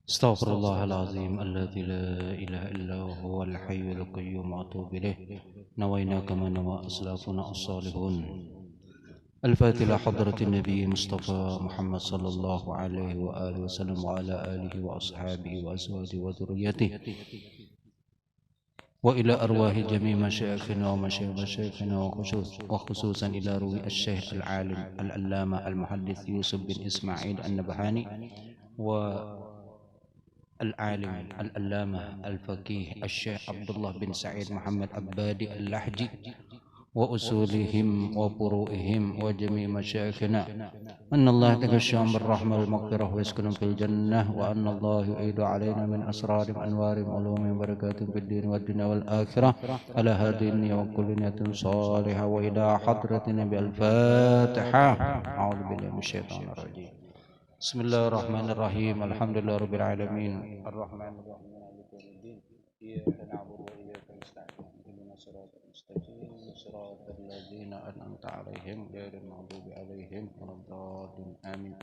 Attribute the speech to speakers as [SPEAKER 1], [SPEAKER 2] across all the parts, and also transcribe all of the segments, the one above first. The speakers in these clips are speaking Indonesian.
[SPEAKER 1] استغفر الله العظيم الذي لا إله إلا هو الحي القيوم وأتوب إليه. نوينا كما نوى أسلافنا الصالحون. الفاتحة حضرة النبي مصطفى محمد صلى الله عليه وآله وسلم وعلى آله وأصحابه وأزواجه وذريته، وإلى أرواح جميع مشايخنا ومشايخنا وخصوصا إلى روح الشيخ العالم العلامة المحدث يوسف بن إسماعيل النبهاني، والعالم العلامة الفقيه الشيخ عبد الله بن سعيد محمد عبادي اللحجي، وأصولهم وفروعهم وجميع مشايخنا، أن الله يتغشاهم بالرحمة والمغفرة ويسكنهم في الجنة، وأن الله يعيد علينا من أسرار أنوار علوم وبركات في الدين والدنيا والآخرة على هذه النية وكل نية صالحة. وإلى حضرة النبي الفاتحة. أعوذ بالله من الشيطان الرجيم. بسم الله الرحمن الرحيم. الحمد لله رب العالمين الرحمن الرحيم مالك يوم الدين إياك نعبد وإياك نستعين اهدنا الصراط المستقيم صراط الذين أنعمت عليهم غير المغضوب عليهم ولا الضالين آمين.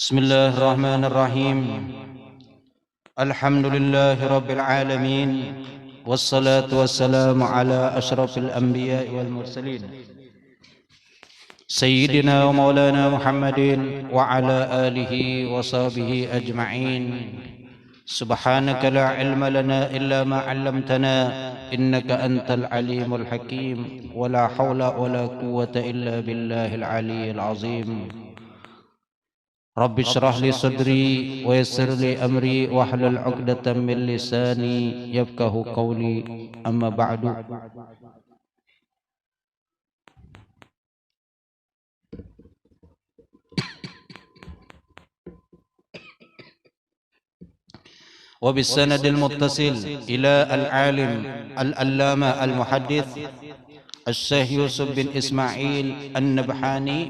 [SPEAKER 1] بسم الله الرحمن الرحيم. الحمد لله رب العالمين، والصلاة والسلام على أشرف الأنبياء والمرسلين سيدنا ومولانا محمد وعلى آله وصحبه أجمعين. سبحانك لا علم لنا إلا ما علمتنا إنك أنت العليم الحكيم، ولا حول ولا قوة إلا بالله العلي العظيم. رب اشرح لي صدري ويسر لي أمري واحلل عقدة من لساني يفقه قولي. أما بعد، وبالسند المتصل إلى العالم العلامة المحدث الشيخ يوسف بن إسماعيل النبهاني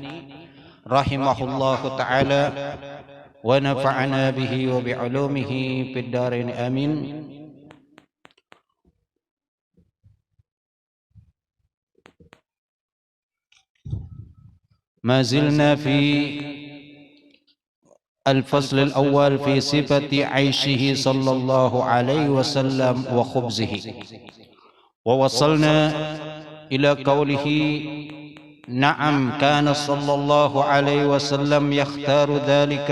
[SPEAKER 1] رحمه الله تعالى، ونفعنا به وبعلومه في الدارين آمين. ما زلنا في الفصل الأول في صفة عيشه صلى الله عليه وسلم وخبزه، ووصلنا إلى قوله: نعم كان صلى الله عليه وسلم يختار ذلك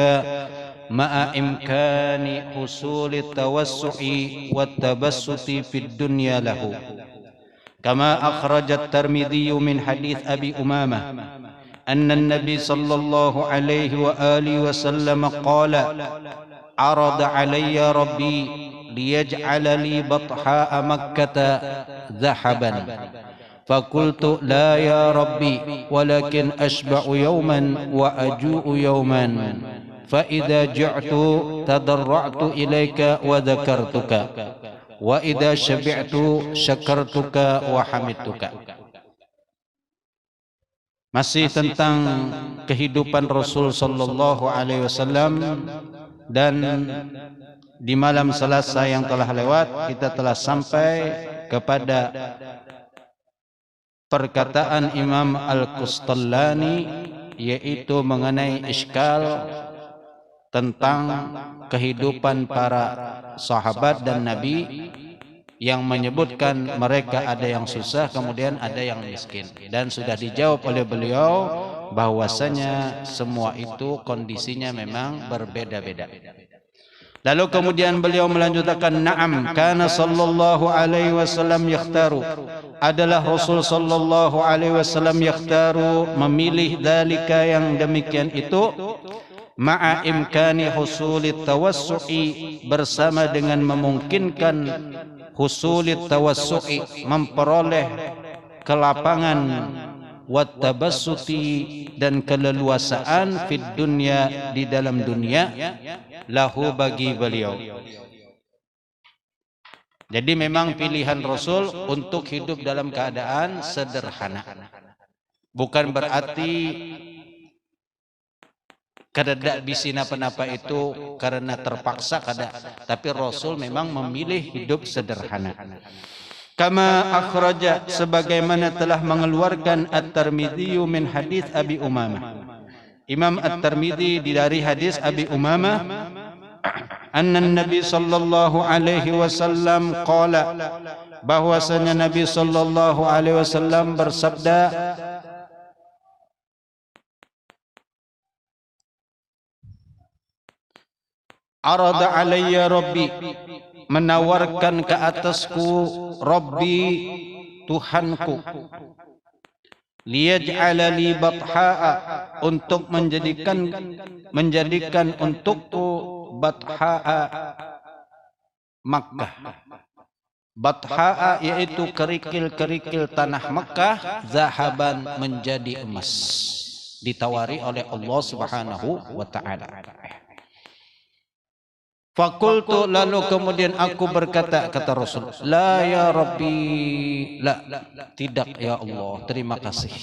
[SPEAKER 1] مع إمكان حصول التوسع والتبسط في الدنيا له، كما أخرج الترمذي من حديث أبي أمامة أن النبي صلى الله عليه وآله وسلم قال: عرض علي ربي ليجعل لي بطحاء مكة ذهبا، فقلت: لا يا ربي، ولكن أشبع يوما وأجوع يوما، فإذا جعت تضرعت إليك وذكرتك، وإذا شبعت شكرتك وحمدتك. Masih tentang kehidupan Rasul sallallahu alaihi wasallam, dan di malam Selasa yang telah lewat kita telah sampai kepada perkataan Imam Al-Qustallani, yaitu mengenai iskal tentang kehidupan para sahabat dan Nabi, yang menyebutkan mereka ada yang susah kemudian ada yang miskin, dan sudah dijawab oleh beliau bahwasanya semua itu kondisinya memang berbeda-beda. Lalu kemudian beliau melanjutkan: na'am kana sallallahu alaihi wasallam yakhtaru, adalah Rasul sallallahu alaihi wasallam yakhtaru, memilih dalika yang demikian itu, ma'a imkani husulit tawassu'i, bersama dengan memungkinkan husulit tawassu'i, memperoleh kelapangan, wattabassuti, dan keleluasaan, fid dunya, di dalam dunia, lahu, bagi beliau. Jadi memang pilihan Rasul untuk hidup dalam keadaan sederhana, bukan berarti Kada bisi napa-napa itu karena terpaksa kada, tapi Rasul memang memilih hidup sederhana. Kama akhraja, sebagaimana telah mengeluarkan At-Tirmidzi min hadis Abi Umamah. Imam At-Tirmidzi dari hadis Abi Umamah, anna Nabi sallallahu alaihi wasallam qala, bahwasanya Nabi sallallahu alaihi wasallam bersabda, arada alayya rabbi, menawarkan ke atasku rabbi, Tuhanku, liyaj'ala li batha'a, untuk menjadikan untukku batha'a, Makkah. Batha'a yaitu kerikil-kerikil tanah Makkah, zahaban, menjadi emas, ditawari oleh Allah Subhanahu wa taala. Fakultu, lalu kemudian aku berkata, kata Rasul, la ya Rabbi, la, tidak ya Allah, terima kasih.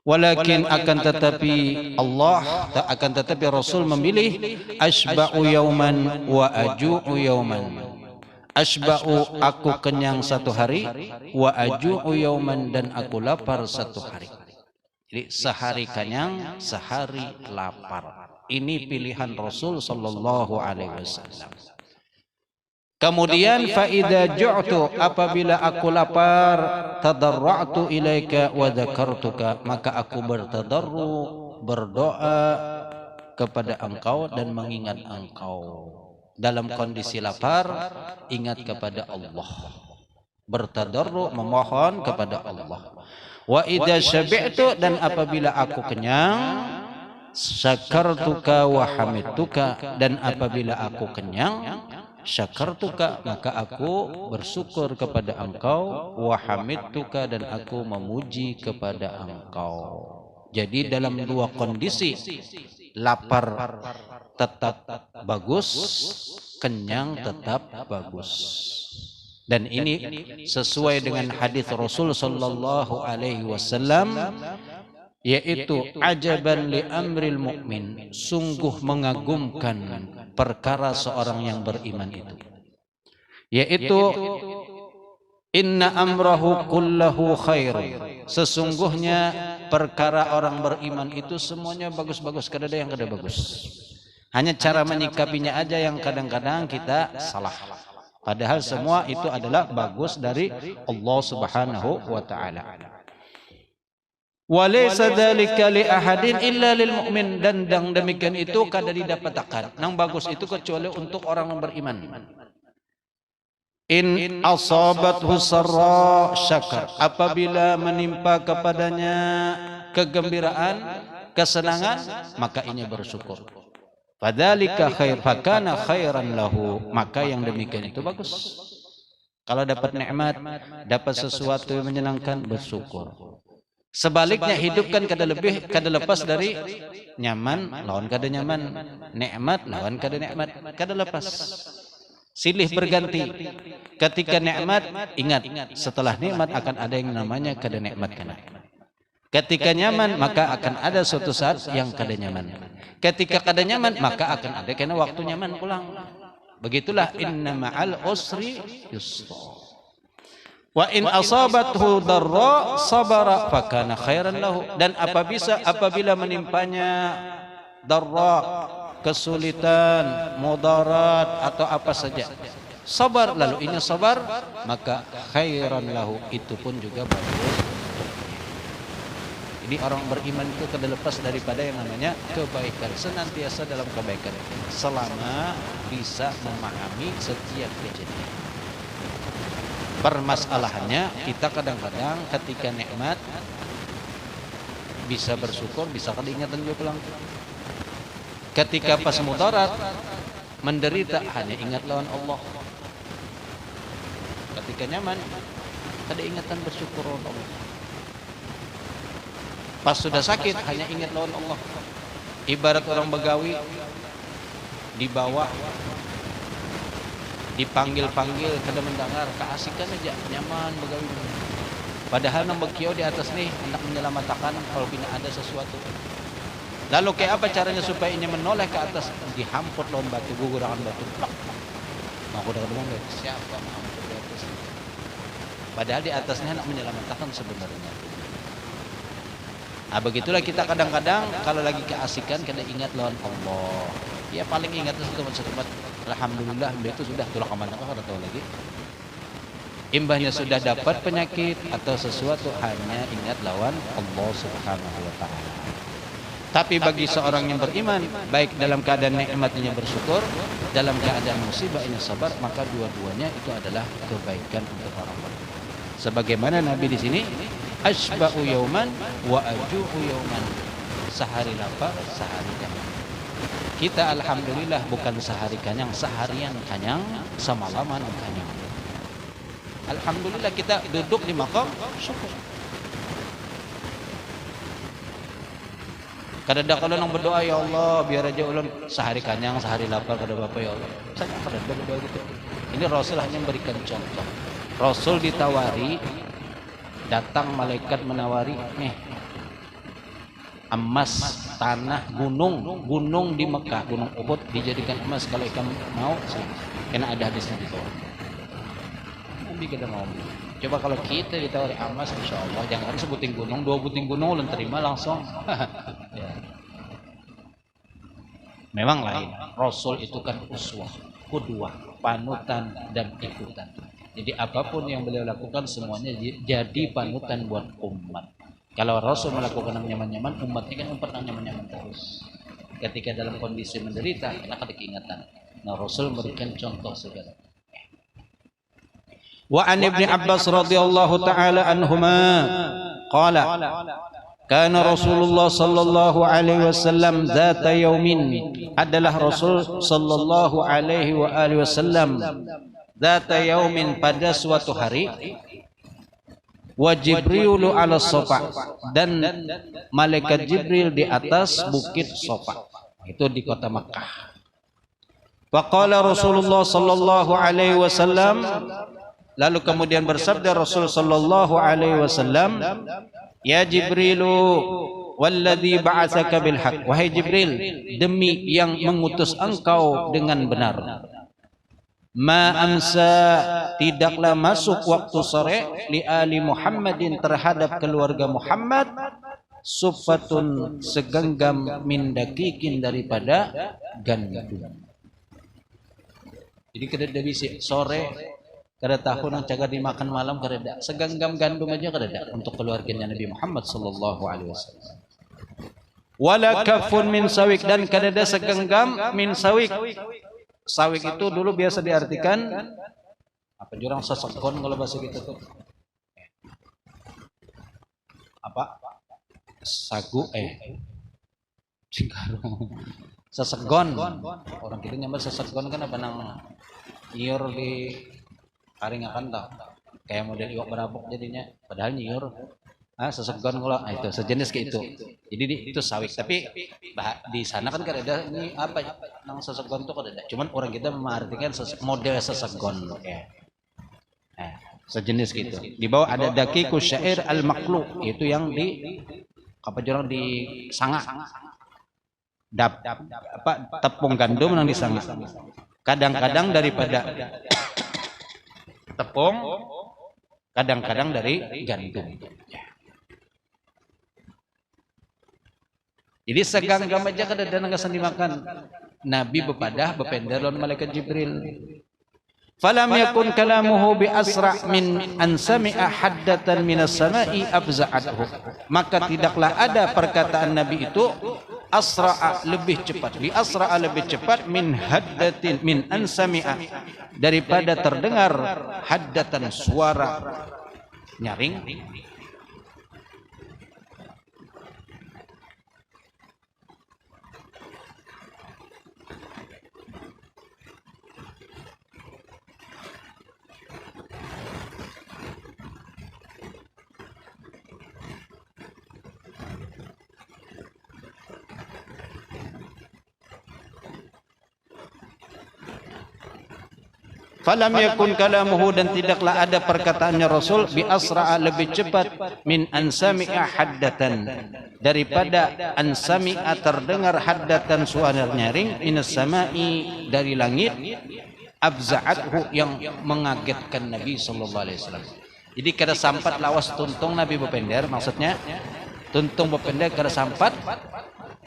[SPEAKER 1] Walakin, akan tetapi Allah, akan tetapi Rasul memilih asba'u yauman wa aju'u yauman. Asba'u, aku kenyang satu hari, wa aju'u yauman, dan aku lapar satu hari. Jadi sehari kenyang, sehari lapar. Ini pilihan Rasul sallallahu alaihi wasallam. Kemudian faida ju'tu, apabila aku lapar, tadarra'tu ilaika wa dzakartuka, maka aku bertadarru, berdoa kepada engkau dan mengingat engkau. Dalam kondisi lapar, ingat kepada Allah. Bertadarru, memohon kepada Allah. Wa idza syabi'tu, dan apabila aku kenyang, syakartuka wa hamidtuka, dan apabila aku kenyang, syakartuka, maka aku bersyukur kepada engkau, wa hamidtuka, dan aku memuji kepada engkau. Jadi dalam dua kondisi, lapar tetap bagus, kenyang tetap bagus. Dan ini sesuai dengan hadis Rasul sallallahu alaihi wasallam, yaitu ajaban li amril mu'min, sungguh mengagumkan perkara seorang yang beriman itu, yaitu inna amrahu kullahu khair, sesungguhnya perkara orang beriman itu semuanya bagus-bagus, kada ada yang kada bagus. Hanya cara menyikapinya aja yang kadang-kadang kita salah, padahal semua itu adalah bagus dari Allah Subhanahu wa taala. Walaysa dzalika li ahadin illa lil mu'min, dan demikian itu kada didapatkan nang bagus itu kecuali untuk orang yang beriman. In asabathu sarra syakar, apabila menimpa kepadanya kegembiraan, kesenangan, maka ini bersyukur. Fadzalika khair, fakana khairan lahu, maka yang demikian itu bagus. Kalau dapat nikmat, dapat sesuatu yang menyenangkan, bersyukur. Sebaliknya hidup kan kada lepas dari nyaman lawan kada nyaman, nikmat lawan kada nikmat, kada lepas. Silih berganti. Ketika nikmat, ingat setelah nikmat akan ada yang namanya kada nikmat kana. Ketika nyaman, maka akan ada suatu saat yang kada nyaman. Ketika kada nyaman, maka akan ada kena waktu nyaman pulang. Begitulah inna ma'al usri yusra. Wa in asabathu darra sabara fakana khairan lahu, dan apabila menimpanya darra, kesulitan, mudarat atau apa saja, sabar, lalu ini sabar, maka khairan lahu, itu pun juga bagus. Jadi orang beriman itu kada lepas daripada yang namanya kebaikan, senantiasa dalam kebaikan selama bisa memahami setiap kejadian. Permasalahannya kita kadang-kadang ketika nikmat bisa bersyukur, bisa kada ingatan juga pulang. Ketika pas mudarat, menderita, hanya ingat lawan Allah. Ketika nyaman, kada ingatan bersyukur lawan Allah. Pas sudah sakit, hanya ingat lawan Allah. Ibarat orang begawi dibawa, dipanggil-panggil kada mendengar, keasikan aja, nyaman begawi. Padahal nang bekiau di atas nih hendak menyelamatkan kalau tidak ada sesuatu. Lalu kayak apa caranya supaya ini menoleh ke atas? Dihamput lawan batu, guguran batu. Mau udah ngomong siapa menghamput di atas? Padahal di atasnya nak menyelamatkan sebenarnya. Nah begitulah kita kadang-kadang kalau lagi keasikan kena ingat lawan Allah. Ya paling ingat itu tempat alhamdulillah itu sudah tulah kemana kau tahu lagi. Imbahnya sudah dapat penyakit atau sesuatu hanya ingat lawan Allah Subhanahu wa taala. Tapi bagi seorang yang beriman, baik dalam keadaan nikmatnya bersyukur, dalam keadaan musibahnya sabar, maka dua-duanya itu adalah kebaikan untuk orang beriman. Sebagaimana Nabi di sini, asba'u yauman wa aju'u yauman. Sehari lapar, sehari kenyang. Kita alhamdulillah bukan sehari kenyang, seharian kenyang, semalaman kenyang. Alhamdulillah kita duduk di makam syukur. Kadang-kadang kalau nang berdoa ya Allah biar aja ulun sehari kenyang sehari lapar kada apa ya Allah. Saya kadang berdoa gitu. Ini Rasul hanya memberikan contoh. Rasul ditawari, datang malaikat menawari, emas, tanah, gunung di Mekah, gunung Uhud dijadikan emas kalau kamu mau sih. Karena ada hadisnya di bawah. Nabi kita mau. Coba kalau kita ditawari emas, insya Allah jangan sebutin gunung, 2 buting gunung ulun terima langsung. Ya. Memang lain. Rasul itu kan uswah, qudwah, panutan dan ikutan. Jadi apapun yang beliau lakukan semuanya jadi panutan buat umat. Kalau Rasul melakukan yang nyaman-nyaman, umatnya kan umat yang nyaman-nyaman terus. Ketika dalam kondisi menderita, maka diingatan. Nah, Rasul memberikan contoh segala. Wa an Ibnu Abbas radhiyallahu taala anhuma qala kana Rasulullah sallallahu alaihi wasallam zata yaumin, adalah Rasul sallallahu alaihi wa alihi wasallam zata yaumin, pada suatu hari, wa Jibrilu ala Safa, dan malaikat Jibril di atas bukit Safa, itu di kota Makkah. Faqala Rasulullah sallallahu alaihi wasallam, lalu kemudian bersabda Rasul sallallahu alaihi wasallam, ya Jibrilu walladzi ba'atsaka bil haqq, wahai Jibril, demi yang mengutus engkau dengan benar, ma amsa, tidaklah masuk waktu sore, li ali Muhammadin, terhadap keluarga Muhammad, sufatun, segenggam, min dakikin, daripada gandum. Jadi kada bisa sore kada tahu nang cagar dimakan malam kada, segenggam gandum aja kada untuk keluarganya Nabi Muhammad sallallahu alaihi wasallam. Wala kafun min sawik, dan kada ada segenggam min sawik. Sawik itu dulu biasa diartikan apa jurang sesekon kalau bahasa kita tuh. Apa? Sagu Cikarung. Sesegon. Orang kita nyamber sesegon kan apa nang nyiur di karingakan tau. Kayak model iwak berabok jadinya, padahal nyiur. Sesegon kalau itu sejenis kayak itu. Jadi itu sawik, tapi di sana kan ada ini apa nang sesegon itu ada. Cuman orang kita mengartikan model sesegon ya. Sejenis gitu. Di bawah ada dakiku syair al-maqlu, itu yang di apa jorang di sanga. Tepung gandum yang disanga. Kadang-kadang daripada tepung, kadang-kadang dari gandum. Jadi seganggam aja kada ada nanggasan dimakan. Nabi bepadah bepender lawan malaikat Jibril. Falam yakun kalamuhu bi asra min an sami'a haddatan minas sama'i abza'athu. Maka tidaklah ada perkataan Nabi itu asra'a, lebih cepat, bi asra'a, lebih cepat, min haddatin, min an sami'a, daripada terdengar haddatan, suara nyaring, Falam yakun kalamuhu, dan tidaklah ada perkataannya Rasul bi asra'a, lebih cepat, min ansami'a haddatan, daripada ansami'a terdengar haddatan suara nyaring, minas sama'i dari langit, abza'athu yang mengagetkan Nabi sallallahu alaihi wasallam. Jadi kada sampat lawas tuntung Nabi bepender, maksudnya tuntung bepender kada sampat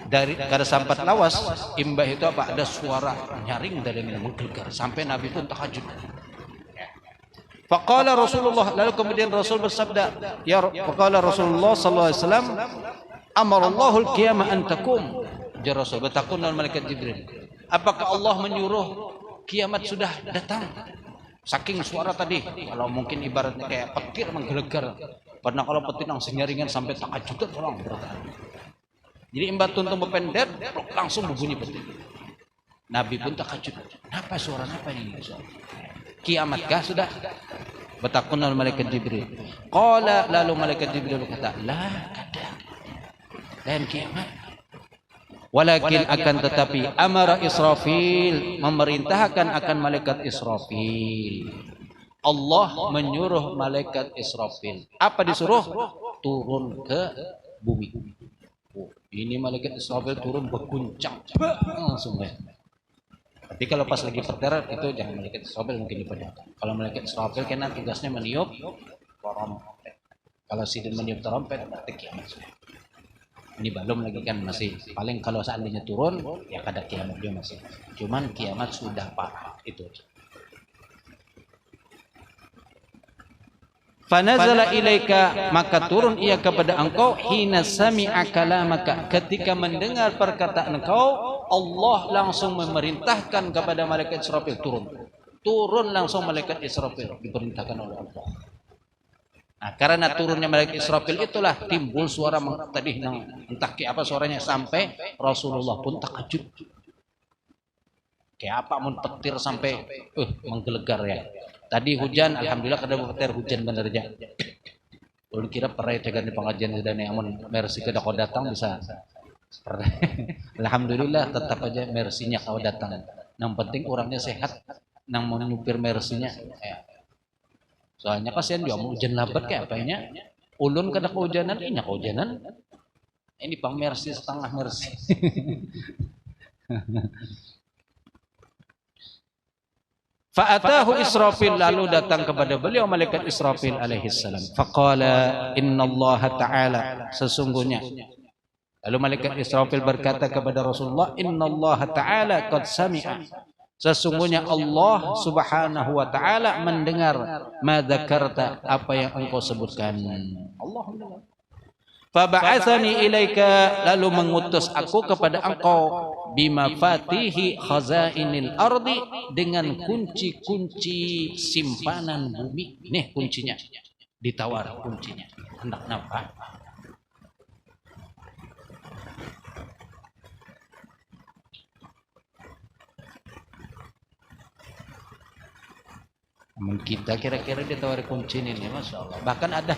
[SPEAKER 1] dari kada sampat lawas imbah itu apa, ada suara nyaring dari menggelegar sampai Nabi pun tahajud. Faqala Rasulullah, lalu kemudian Rasul bersabda, ya faqala Rasulullah sallallahu alaihi wasallam, amarallahu al-qiyamah an takum. Ya Rasul, bertakun dengan malaikat Jibril, apakah Allah menyuruh kiamat sudah datang? Saking suara tadi, kalau mungkin ibaratnya kayak petir menggelegar. Pernah kalau petir nang senyaringan sampai tahajud orang bertahan. Jadi imbat tuntung bepender langsung berbunyi petir. Nabi pun takjub. Apa suara apa ini? Kiamat kah sudah? Bertakun oleh malaikat Jibril. Qala, lalu malaikat Jibril kata, la kada. Lain kiamat. Walakin akan tetapi amara Israfil, memerintahkan akan malaikat Israfil. Allah menyuruh malaikat Israfil. Apa disuruh? Turun ke bumi. Ini malaikat Israfil turun berguncang langsung ya. Tapi kalau pas lagi perkara itu jangan malaikat Israfil mungkin dipadamkan. Kalau malaikat Israfil kena tugasnya meniup trompet. Kalau sidin meniup trompet berarti kiamat sudah. Ini belum lagi kan, masih paling kalau seandainya turun ya kada kiamat juga masih. Cuman kiamat sudah parah itu. Fanazala ilaika, maka turun ia kepada engkau, hina sami'a kalamaka, ketika mendengar perkataan engkau, Allah langsung memerintahkan kepada malaikat Israfil turun langsung malaikat Israfil diperintahkan oleh Allah. Nah, karena turunnya malaikat Israfil itulah timbul suara tadi entah kayak apa suaranya, sampai Rasulullah pun takjub. Kayak apa mun petir sampai menggelegar ya. Tadi hujan, alhamdulillah kada petir hujan bener aja. Ulun kira pernah tegan di pengajian dan amun mercy kada kau datang bisa. Alhamdulillah tetap aja mercy-nya kau datang. Yang penting orangnya sehat, nang mau nyupir mercy-nya. Soalnya kasihan dia mau hujan labat kayak apanya. Ulun kada kehujanan, ini kehujanan. Ini pang mercy setengah mercy. Fa'atahu Israfil, lalu datang kepada beliau malaikat Israfil alaihi salam. Faqala innallaha ta'ala, sesungguhnya. Lalu malaikat Israfil berkata kepada Rasulullah, innallaha ta'ala qad sami'a, sesungguhnya Allah subhanahu wa ta'ala mendengar ma dzakarta, apa yang engkau sebutkan. Alhamdulillah. Faba'athani ilaika, lalu mengutus aku kepada engkau, bimafatihi khazainil ardi, dengan kunci-kunci simpanan bumi. Nih kuncinya, ditawar kuncinya. Hendak napa? Kita kira-kira ditawar kunci ini, Masya Allah. Bahkan ada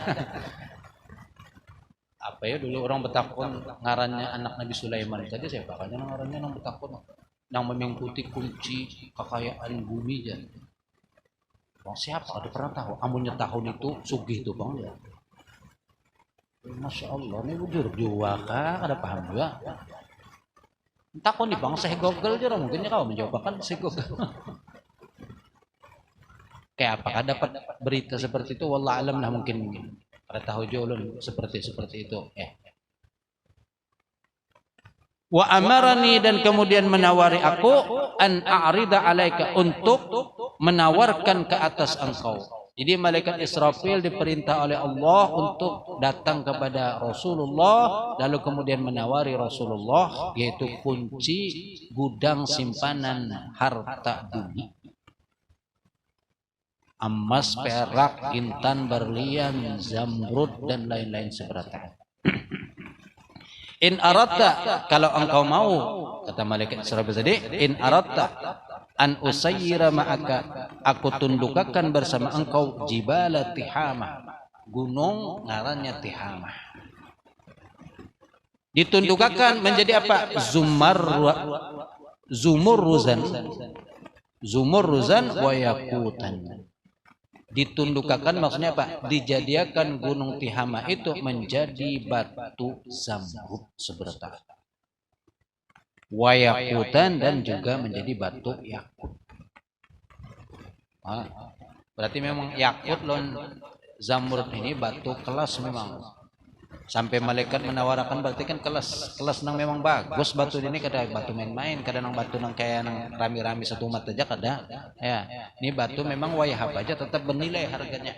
[SPEAKER 1] apa ya dulu orang bertakun ngarannya anak Nabi Sulaiman tadi, saya bakalnya ngarannya nang bertakun nang mengikuti kunci kekayaan bumi ya. Bang siapa ada pernah tahu? Amunnya tahun itu sugih itu bang ya. Masya Allah, ini bujur jua kah? Ada paham juga? Takun nih bang, saya Google aja mungkinnya kau menjawab kan saya Google. Kayak apakah dapat berita seperti itu? Wallah alam lah mungkin. Pada tahu jolun seperti itu. Wa amarani, dan kemudian menawari aku, an a'rida alaika, untuk menawarkan ke atas engkau. Jadi malaikat Israfil diperintah oleh Allah untuk datang kepada Rasulullah, lalu kemudian menawari Rasulullah, yaitu kunci gudang simpanan harta bumi. Emas, perak, intan, berlian, zamrud, dan lain-lain seberata. In aratta, kalau engkau mau, kata malaikat Israfil tadi, in aratta an usayyira ma'aka, aku tundukkan bersama engkau jibala Tihamah, gunung ngarannya Tihamah. Ditundukkan menjadi apa? Zumurruzan. Zumurruzan wa yaqutan. Ditundukkan maksudnya apa? Dijadikan gunung Tihama itu menjadi batu zamrud seberata. Wa yaqutan dan juga menjadi batu yakut. Berarti memang yakut lon zamrud ini batu kelas memang. Sampai malaikat menawarkan berarti kan kelas nang memang bagus batu ini, kada batu main-main, kada nang batu nang kayak nang rami-rami satu umat aja kada. Ya, ini batu memang wayah apa aja tetap bernilai harganya.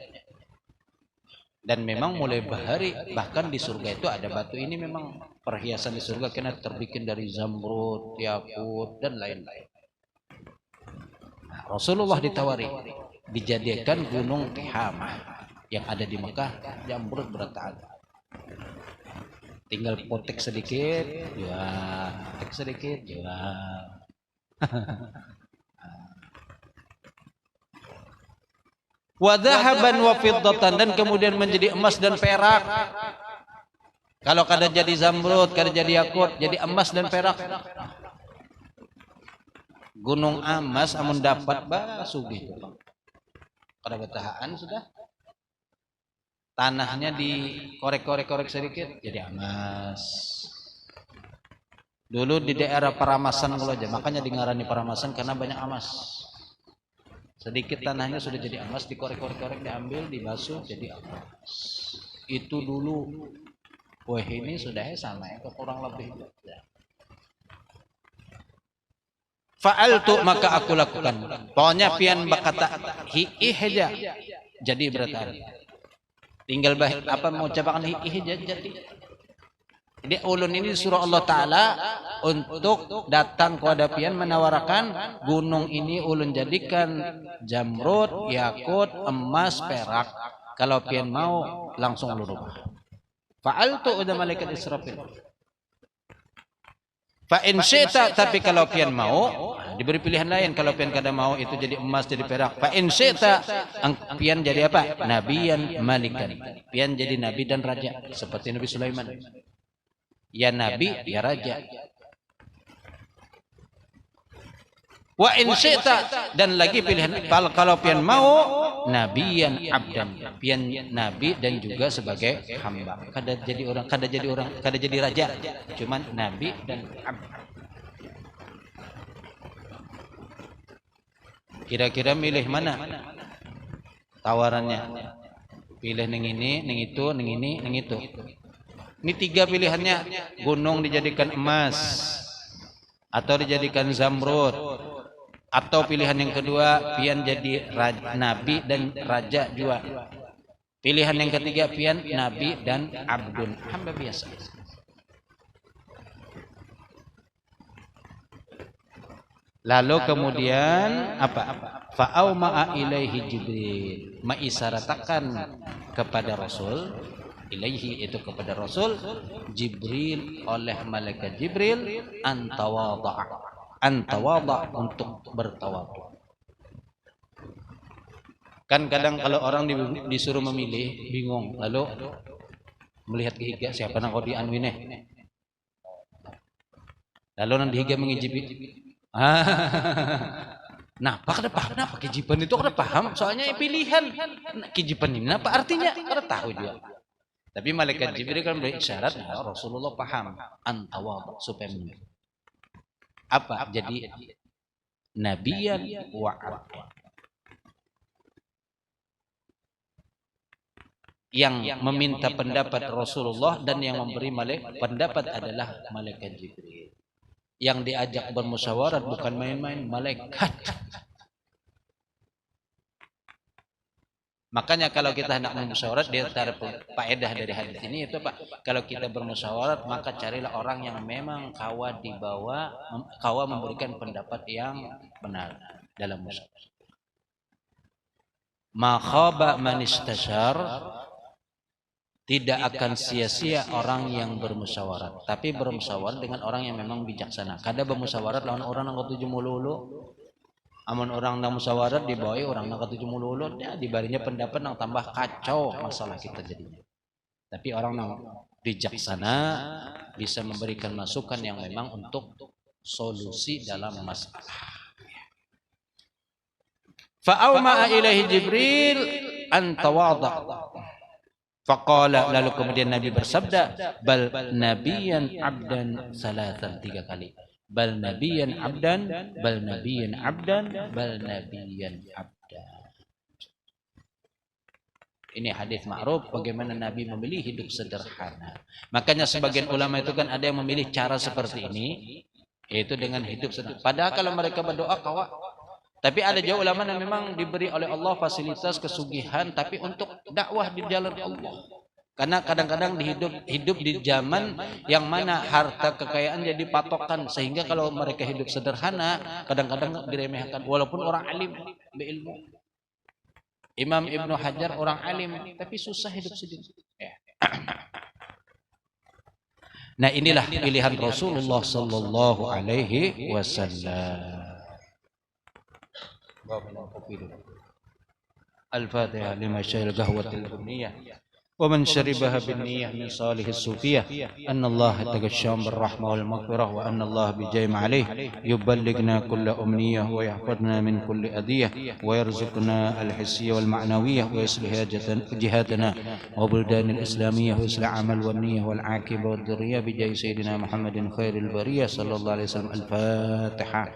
[SPEAKER 1] Dan memang mulai bahari bahkan di surga itu ada batu ini memang perhiasan di surga kena terbikin dari zamrud, yakut dan lain-lain. Nah, Rasulullah ditawari dijadikan gunung Tihamah yang ada di Mekah, zamrud berata. Tinggal potek sedikit, ya, potek sedikit, ya. Wa dhahaban wa fiddatan, dan kemudian menjadi emas dan perak. Kalau kada jadi zamrud, kada jadi yakut, jadi emas dan perak. Gunung emas amun dapat sugih. Kada betahaan sudah. Tanahnya dikorek-korek sedikit jadi emas. Dulu di daerah Paramasan kalau aja, makanya dingarani Paramasan karena banyak emas. Sedikit tanahnya sudah jadi emas, dikorek-korek diambil, dibasuh jadi emas. Itu dulu. Wah, ini sudah sama ya, kurang lebih. Fa'altu, maka aku lakukan. Pokoknya pian berkata hi'i aja. Jadi berarti tinggal apa mau ucapkan hi'i jadi. Jadi ulun ini surah Allah Ta'ala untuk datang kepada pian menawarkan gunung ini ulun jadikan jamrud, yakut, emas, perak. Kalau pian mau langsung ulun. Fa'altu udah malaikat Israfil. Fa'in syi'ta, tapi kalau pian mau diberi pilihan lain. Kalau pian kada mau itu jadi emas, jadi perak. Fa'in syi'ta, pian jadi apa? Nabiyan malikan. Pian jadi nabi dan raja seperti Nabi Sulaiman. Ya nabi, ya raja. Wa in syi'ta, dan lagi pilihan kalau pian mau nabiyan abdan, pian nabi dan juga sebagai hamba. Kada jadi raja, cuman nabi dan abd. Kira-kira milih mana tawarannya? Pilih ning ini, ning itu, ning ini, ning itu. Ini tiga pilihannya. Gunung dijadikan emas, atau dijadikan zamrud, atau pilihan yang kedua pian jadi nabi dan raja juga. Pilihan yang ketiga pian nabi dan abdun, hamba biasa. Lalu kemudian apa? Fa'auma'a ilaihi Jibril, mengisyaratkan kepada Rasul, ilaihi itu kepada Rasul, Jibril oleh malaikat Jibril, antawada untuk bertawadhu. Kan kadang kalau orang disuruh memilih bingung, lalu melihat kehiga siapa nang kau dianuineh, lalu nang dihiga mengijibi. Nah, kada paham apa kejiban itu, kada paham, soalnya pilihan. Kejiban ini apa artinya? Kada tahu dia. Tapi malaikat Jibril kan beri isyarat, Rasulullah paham antawada supaya memilih. Apa? Jadi nabiyan wa abdan. Yang meminta pendapat Rasulullah dan yang memberi pendapat adalah malaikat Jibril. Yang diajak bermusyawarat bukan main-main, malaikat. Makanya kalau kita hendak bermusyawarat, di antara faedah dari hadis ini itu Pak, kalau kita bermusyawarat maka carilah orang yang memang kawa memberikan pendapat yang benar dalam musyawarat. Ma khaba man istasyar, tidak akan sia-sia orang yang bermusyawarat, tapi bermusyawarat dengan orang yang memang bijaksana. Kada bermusyawarat lawan orang yang ketujuh mululu. Amun orang nang musyawarat dibawai orang nang ketujuh mululu, ya dibarinya pendapat nang tambah kacau masalah kita jadinya. Tapi orang nang bijaksana bisa memberikan masukan yang memang untuk solusi dalam masalah. Fa'awma'a ilaihi Jibril an tawadha. Faqala, lalu kemudian Nabi bersabda, bal nabiyan abdan salatan, 3 kali. Bal nabiyan abdan, bal nabiyan abdan, bal nabiyan abdan. Ini hadis ma'ruf bagaimana Nabi memilih hidup sederhana. Makanya sebagian ulama itu kan ada yang memilih cara seperti ini, yaitu dengan hidup sederhana. Padahal kalau mereka berdoa kawa. Tapi ada juga ulama yang memang diberi oleh Allah fasilitas kesugihan, tapi untuk dakwah di jalan Allah. Karena kadang-kadang hidup di zaman yang mana harta kekayaan jadi patokan, sehingga kalau mereka hidup sederhana, kadang-kadang diremehkan. Walaupun orang alim, berilmu. Imam Ibnu Hajar orang alim, tapi susah hidup sendiri. Nah, inilah pilihan Rasulullah Sallallahu Alaihi Wasallam. Al-Fatihah lima syail qahwatil dunniyah wa man syaribaha bin niyyah min salihis sufiyah anna Allah tagashsham bir rahmah wal maghfirah wa anna Allah bi jami' alayh yuballighna kulla umniyah wa yahfadna min kulli adiyah wa yarzuqna al hissiyah wal ma'nawiyah wa yuslih jihatana wa buldanil islamiyah wa yuslih amal wan niyyah wal aqibah wad dhurriyyah bi jahi sayyidina Muhammadin khairil bariyah sallallahu alaihi wasallam. Al-Fatihah.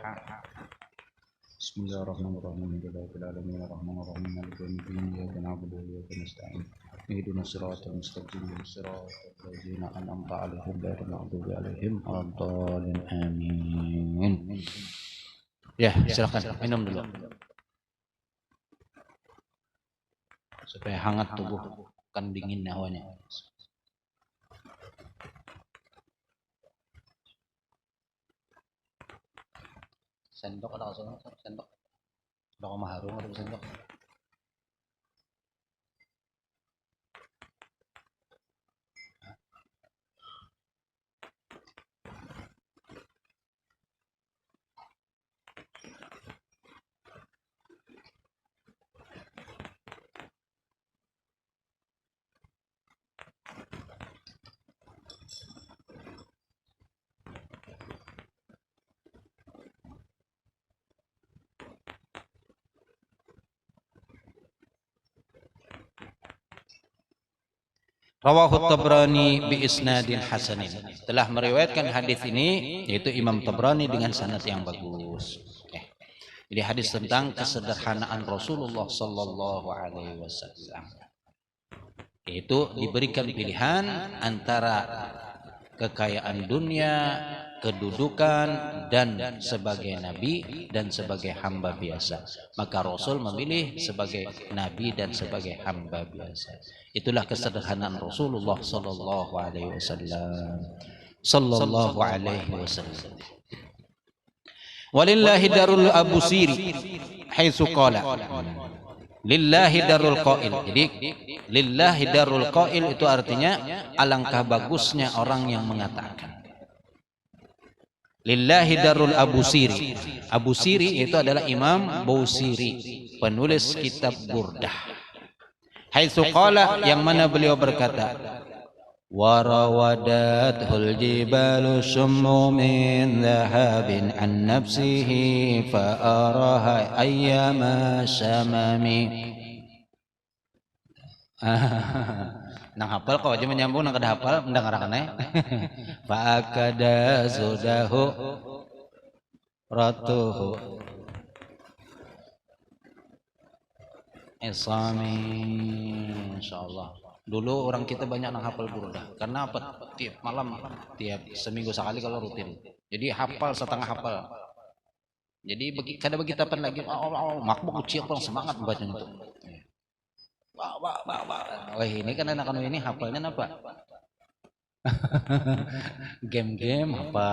[SPEAKER 1] Bismillahirrahmanirrahim. Alhamdulillahirabbil alamin maliki yaumiddin iyyaka na'budu wa iyyaka nasta'in ihdinas siratal mustaqim siratal ladzina an'amta 'alaihim ghairil maghdubi 'alaihim waladdallin amin. Ya, silakan minum dulu supaya hangat tubuh, kan dingin hawanya. Sendok ada kasih sendok. Ada kau maharum ada sendok. Rawahu Tabrani bi isnadin hasanin. Telah meriwayatkan hadis ini yaitu Imam Tabrani dengan sanad yang bagus. Jadi hadis tentang kesederhanaan Rasulullah sallallahu alaihi wasallam. Yaitu diberikan pilihan antara kekayaan dunia, kedudukan, dan sebagai nabi dan sebagai hamba biasa. Maka Rasul memilih sebagai nabi dan sebagai hamba biasa. Itulah kesederhanaan Rasulullah sallallahu alaihi wasallam. Sallallahu alaihi wasallam. Walillahi darul abusiri haitsu qala. Lillahi darul qail. Jadi lillahi darul qail itu artinya alangkah bagusnya orang yang mengatakan. Lillahi darul abusiri. Abusiri itu adalah Imam Busiri, penulis kitab Burdah. Haitsu qala, yang mana beliau berkata, warawadathul jibalu summu min dhahabin an nafsihi fa araha ayyama samami. Nang hafal kok aja menyambung nang kada hafal mendengarkan fa akada zudahu ratuhu Isami, insyaallah. Dulu orang kita banyak nang hafal Burdah. Karena apa? Tiap malam, tiap seminggu sekali kalau rutin. Jadi hafal setengah hafal. Jadi kada bagi tapan lagi. Makbuk uci orang semangat membaca itu. Wah, ini kan anak-anak ini hafalnya apa? Game-game apa?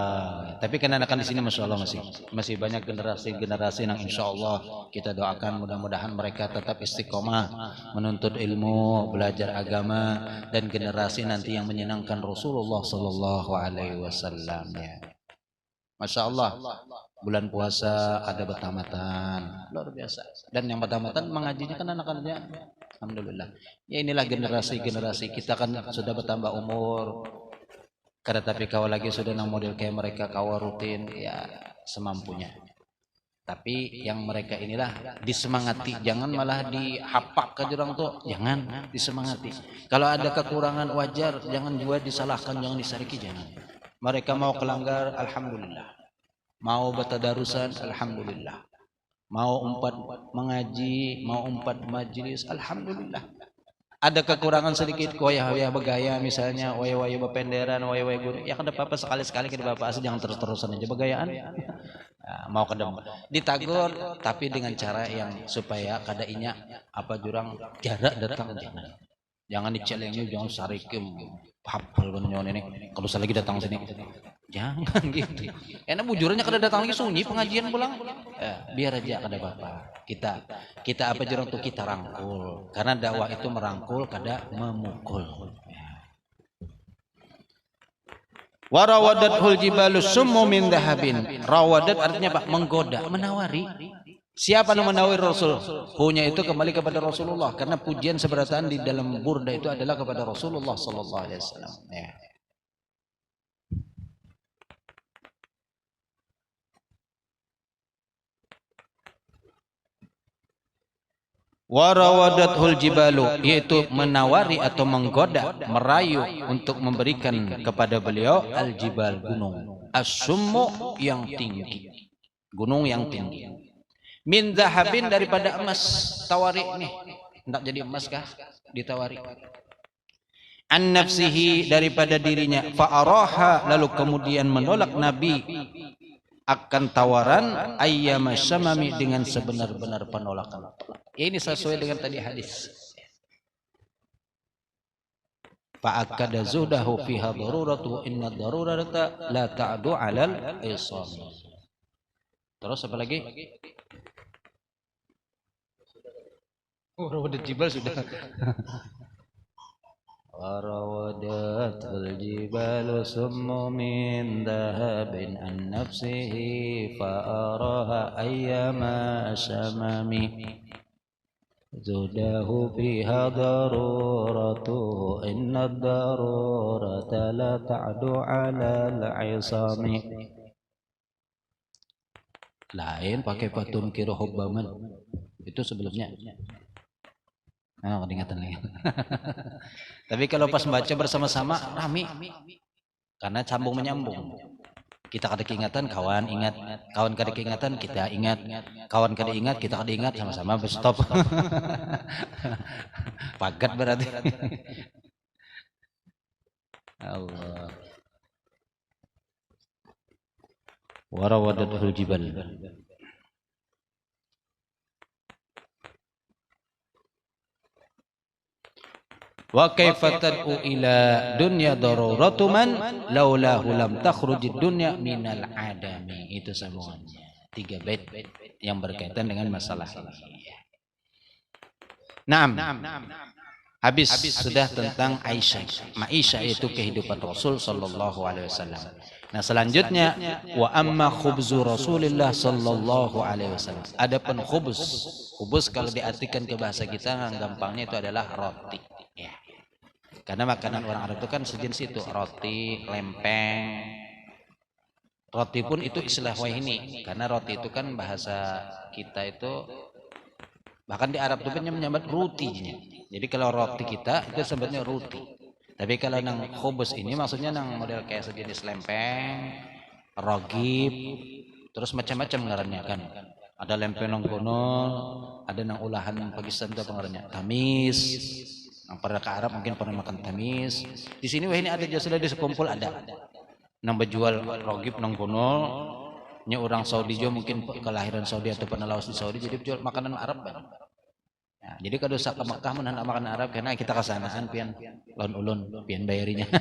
[SPEAKER 1] Tapi kan anak-anak di sini masya Allah masih banyak generasi yang insya Allah kita doakan mudah-mudahan mereka tetap istiqomah menuntut ilmu, belajar agama, dan generasi nanti yang menyenangkan Rasulullah Sallallahu Alaihi Wasallam. Ya, masya Allah. Bulan puasa ada bertamatan luar biasa, dan yang bertamatan mengajinya kan anak-anaknya. Alhamdulillah. Ya inilah generasi kita kan sudah bertambah umur. Kada tapi kau lagi sudah nang model kayak mereka kau rutin ya semampunya. Tapi yang mereka inilah disemangati, jangan malah dihapak ke jurang tuh, jangan disemangati. Kalau ada kekurangan wajar, jangan juga disalahkan, jangan disariki, jangan. Mereka mau kelanggar, alhamdulillah. Mau betadarusan, alhamdulillah. Mau umpat mengaji, mau umpat majelis, alhamdulillah. Ada kekurangan sedikit, waya begaya misalnya, waya bependeran, waya guru, ya kada apa-apa sekali-sekali kada apa-apa, jangan terus-terusan aja begayaan. Nah, mau kedem ditagur tapi dengan cara yang supaya kada inya apa jurang jarak datang, jangan dicelengin, jangan sarikim hafal benyon ini kalau lagi datang sini, jangan gitu. Enak bujurnya kada datang lagi sunyi pengajian pulang, biar aja kada apa-apa. Kita apa jurang tuh kita rangkul, karena dakwah itu merangkul kada memukul. Warawadathul jibalu summu min dhahabin. Rawadat artinya apa? Menggoda, menawari. Siapa yang menawari Rasul? Punya itu kembali kepada Rasulullah, karena pujian seberataan di dalam burda itu adalah kepada Rasulullah sallallahu alaihi wasallam. Ya. Warawadathul jibalu, yaitu menawari atau menggoda, merayu untuk memberikan kepada beliau al-jibal, gunung, as-summu yang tinggi, gunung yang tinggi, min zahabin daripada emas, tawari nih, hendak jadi emas kah, ditawari, an nafsihi daripada dirinya, fa'araha, lalu kemudian menolak Nabi akan tawaran ayyama syamami, dengan sebenar-benar penolakan. Ini sesuai dengan tadi hadis. Fa'akada zudahu fiha daruratu, inna darurata la ta'du 'alal isam. Terus apa lagi? Rawadat jibal sudah. Warawadatul jibalu summu min dhahabin an nafsihi fa'araha ayyama syamami zudahu fiha daruratuhu inna darurata la ta'du 'ala al-'isami. Lain pakai patun kira hubbaman, itu sebelumnya. Ingatan lagi. Tapi kalau pas baca bersama-sama rame, karena sambung menyambung. Kita kada keingatan, kawan ingat, kawan kada keingatan, kita ingat, kawan kada ingat, kita kada ingat, sama-sama berstop. Pagat berarti. Allah. Warawadatul jibal. Wa kaifa tad'u ila dunya daruratu man laulahu lam takhrujid dunya minal adami. Itu sambungannya. 3 bait yang berkaitan dengan masalah ini. Naam. Habis sudah tentang Aisyah. Aisyah itu kehidupan Rasul sallallahu alaihi wasallam. Nah, selanjutnya wa amma khubzu Rasulillah sallallahu alaihi wasallam. Adapun khubuz kalau diartikan ke bahasa kita gampangnya itu adalah roti. Ya. Karena makanan orang Arab itu kan sejenis itu, roti, lempeng. Roti pun itu istilah wahini, karena roti itu kan bahasa kita itu, bahkan di Arab itu menyebut rutinya. Jadi kalau roti kita itu sebutnya roti. Tapi kalau nang khubus ini maksudnya nang model kayak sejenis lempeng, rogib, terus macam-macam ngarannya kan. Ada lempeng nang kono, ada nang olahan Pakistan itu pengarannya tamis. Yang pernah ke Arab mungkin pernah makan tamis. Di sini wah ini ada sudah di sekumpul ada. Nang berjual rogib nang kono, nya orang Saudi juga mungkin kelahiran Saudi atau pernah laos di Saudi, jadi jual makanan Arab banyak. Nah, jadi kalau sak ke Mekah menahan makanan Arab karena kita kesanaan pian lawan ulun pian bayarinya.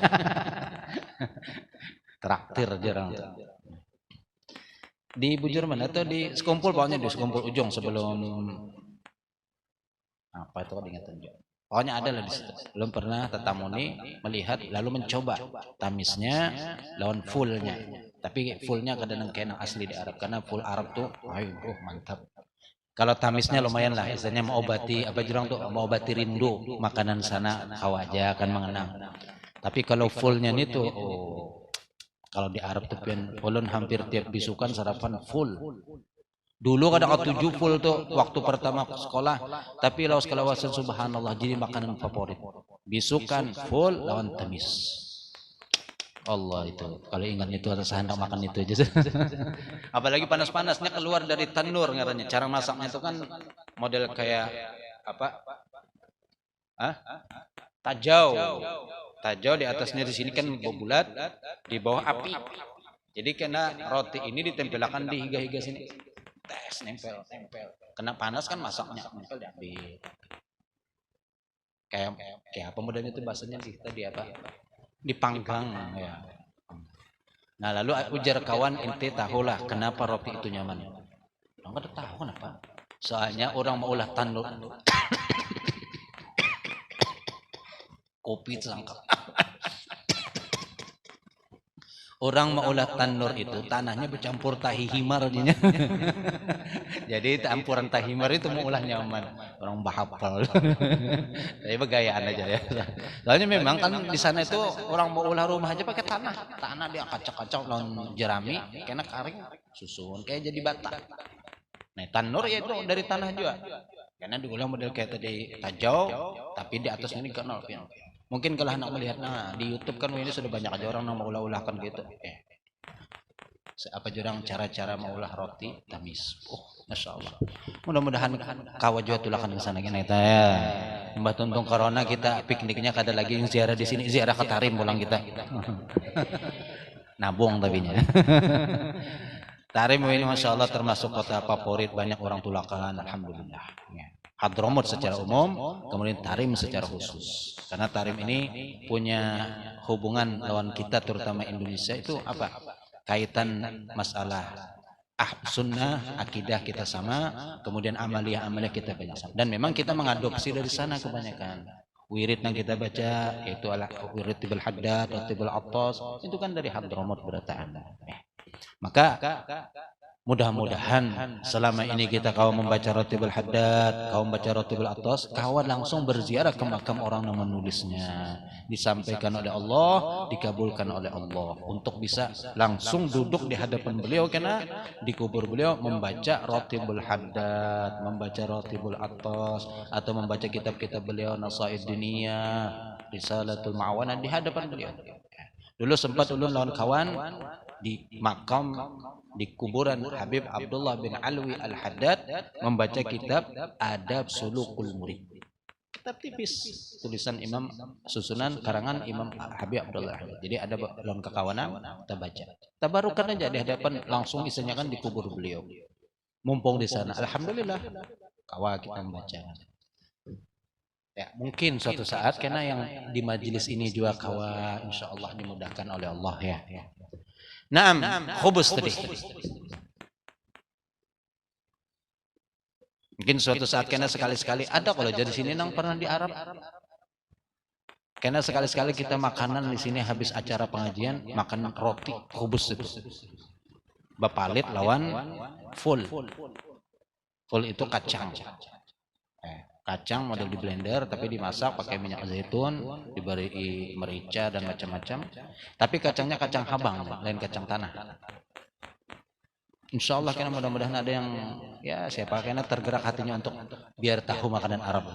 [SPEAKER 1] Traktir jarang. Di bujur mana tuh di sekumpul, pokoknya di sekumpul ujung sebelum apa itu ingatan juga. Pokoknya ada lah di situ. Belum pernah tatamuni melihat lalu mencoba tamisnya lawan fullnya. Tapi fullnya kadang kena asli di Arab, karena full Arab tuh, ayo mantap. Kalau tamisnya lumayan lah, istilahnya mengobati apa jurang tuh, mengobati rindu makanan sana, kawaja akan mengenang. Tapi kalau fullnya nih tuh, kalau di Arab tuh pian ulun hampir tiap bisukan sarapan full. Dulu kadang 7 full tuh waktu pertama sekolah, tapi lawas kalawasan subhanallah jadi makanan favorit. Bisukan full lawan tamis. Allah itu kalau ingat itu harus hendak makan itu aja. Apalagi panas-panasnya keluar dari tanur ngarannya. Cara masaknya itu kan model kayak apa? Tajau. Tajau di atasnya di sini kan bulat, di bawah api. Jadi kena roti ini ditempelkan di higa-higa sini. Tes nempel. Kena panas kan masaknya nempel diambil. Kayak apa modelnya itu bahasanya tadi apa? Dipanggang ya. Nah lalu ujar kawan ente tahulah kenapa roti itu nyaman. Enggak tahu kenapa. Soalnya orang mau olah tanur. Kopi selangkap. Orang mau olah tanur itu tanahnya bercampur tahi himar jadinya. Jadi campuran tahi himar itu mau olah nyaman. Orang bahapal. Tapi begayaan aja ya. Soalnya memang kan di sana itu orang mau olah rumah aja pakai tanah. Tanah dia kacak-kacak lawan jerami, kena kering, susun kayak jadi bata. Nah, tanur ya itu dari tanah juga. Karena diulang model kayak tadi tajau, tapi di atasnya ini kenal. Mungkin kalau anak melihat di YouTube kan ini sudah banyak aja orang yang mau ulah-ulahkan gitu. Apa jurang cara-cara mengolah roti tamis. Oh, masya Allah. Mudah-mudahan kawan juga tulakan ke sana gini ya. Mbak tuntung corona kita pikniknya kada lagi yang ziarah di sini, ziarah ke Tarim pulang kita. Nabung tapinya. Tarim ini masya Allah termasuk kota favorit banyak orang tulakan. Alhamdulillah. Hadramut secara umum, kemudian Tarim secara khusus. Karena Tarim ini punya hubungan lawan kita terutama Indonesia itu apa? Kaitan masalah sunnah, akidah kita sama, kemudian amaliyah kita banyak sama. Dan memang kita mengadopsi dari sana kebanyakan. Wirid yang kita baca yaitu wirid Tibul Haddad atau Tibul Attas itu kan dari Hadramut berataan. Maka mudah-mudahan selama ini kita kawan membaca Ratibul Haddad, kawan membaca Ratibul Attas, kawan langsung berziarah ke makam orang yang menulisnya. Disampaikan oleh Allah, dikabulkan oleh Allah. Untuk bisa langsung duduk di hadapan beliau karena di kubur beliau membaca Ratibul Haddad, membaca Ratibul Attas, atau membaca kitab-kitab beliau Nasaid Dunia, Risalatul Ma'awana di hadapan beliau. Dulu sempat ulun lawan kawan di makam di kuburan Habib Abdullah bin Alwi Al-Haddad membaca kitab Adab Sulukul Murid. Kitab tipis tulisan Imam susunan karangan Imam Habib Abdullah Al-Haddad. Jadi ada lawan kekawanan kita baca. Tabarukan aja di hadapan langsung isinya kan di kubur beliau. Mumpung di sana alhamdulillah kawa kita membaca. Ya, mungkin suatu saat karena yang di majelis ini juga kawa insyaallah dimudahkan oleh Allah ya. Naam, khubus tadi. Mungkin suatu saat kena sekali-sekali ada kalau jadi sini nang pernah di Arab. Kena sekali-sekali kita makanan di sini habis acara pengajian makan roti khubus itu. Bapalit lawan full. Full itu kacang. Kacang model di blender tapi dimasak pakai minyak zaitun, diberi merica dan macam-macam. Tapi kacangnya kacang habang, lain kacang tanah. Insya Allah karena mudah-mudahan ada yang ya siapa karena tergerak hatinya untuk biar tahu makanan Arab.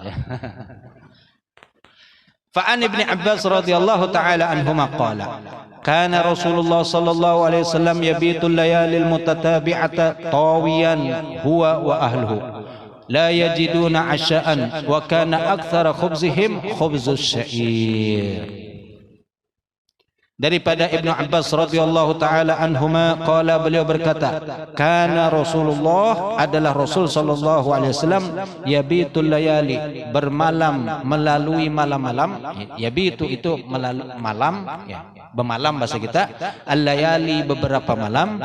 [SPEAKER 1] Fa'an Ibn Abbas radhiyallahu taala anhuma qala kana Rasulullah sallallahu alaihi wasallam yabitu layalil mutatabi'ata tawiyan huwa wa ahluhu la yajiduna asha'an wa kana aktsara khubzihim khubzus sya'ir. Daripada Ibnu Abbas radhiyallahu taala anhuma qala beliau berkata kana Rasulullah adalah Rasul sallallahu alaihi wasallam yabitul layali bermalam melalui malam-malam. Yabitu itu melalui malam ya, bermalam bahasa kita, al-layali beberapa malam,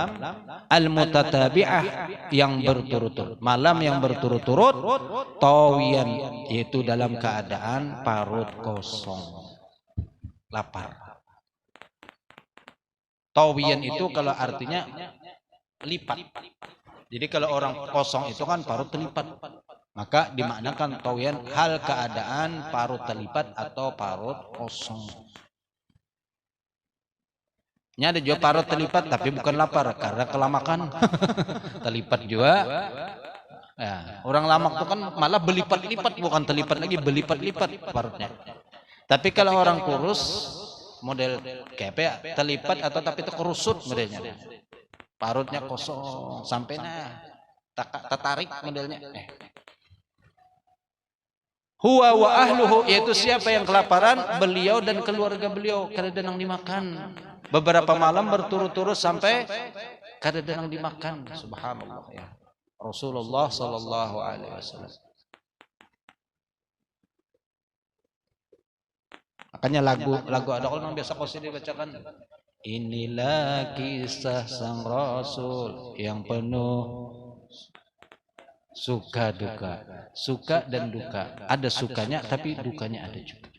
[SPEAKER 1] al-mutatabi'ah yang berturut-turut, malam yang berturut-turut, tawiyan yaitu dalam keadaan parut kosong, lapar. Tawiyan itu kalau artinya lipat. Jadi kalau orang kosong itu kan parut terlipat. Maka dimaknakan tawiyan hal keadaan parut terlipat atau parut kosong. Ini ada juga parut terlipat tapi bukan lapar karena kelamakan. Terlipat juga. Ya, orang lamak itu kan malah belipat-lipat, bukan terlipat lagi, belipat-lipat parutnya. Tapi kalau orang kurus model kayak apa ya, terlipat atau tapi itu kerusut modelnya. Parutnya kosong sampai tertarik modelnya. Huwa wa ahluhu, yaitu siapa yang kelaparan, beliau dan keluarga beliau kada denang dimakan. Beberapa malam berturut-turut sampai kada denang dimakan. Subhanallah ya. Rasulullah sallallahu alaihi wasallam. Makanya lagu ada kalau biasa qasidah dibacakan. Inilah kisah sang Rasul yang penuh suka duka, suka dan duka. Ada sukanya tapi dukanya ada juga.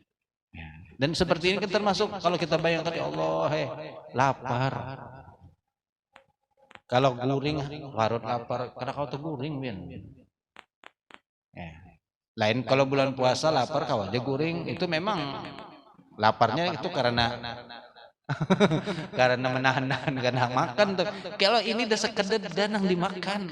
[SPEAKER 1] Dan seperti ini kan termasuk kalau kita bayangkan ya Allah, lapar. Kalau guring, parut lapar. Karena kau tuh guring, Bin. Lain kalau bulan puasa lapar, kau aja guring. Itu memang laparnya itu karena karena menahan-nahan karena makan tuh. Kalau ini udah sekedar danang dimakan.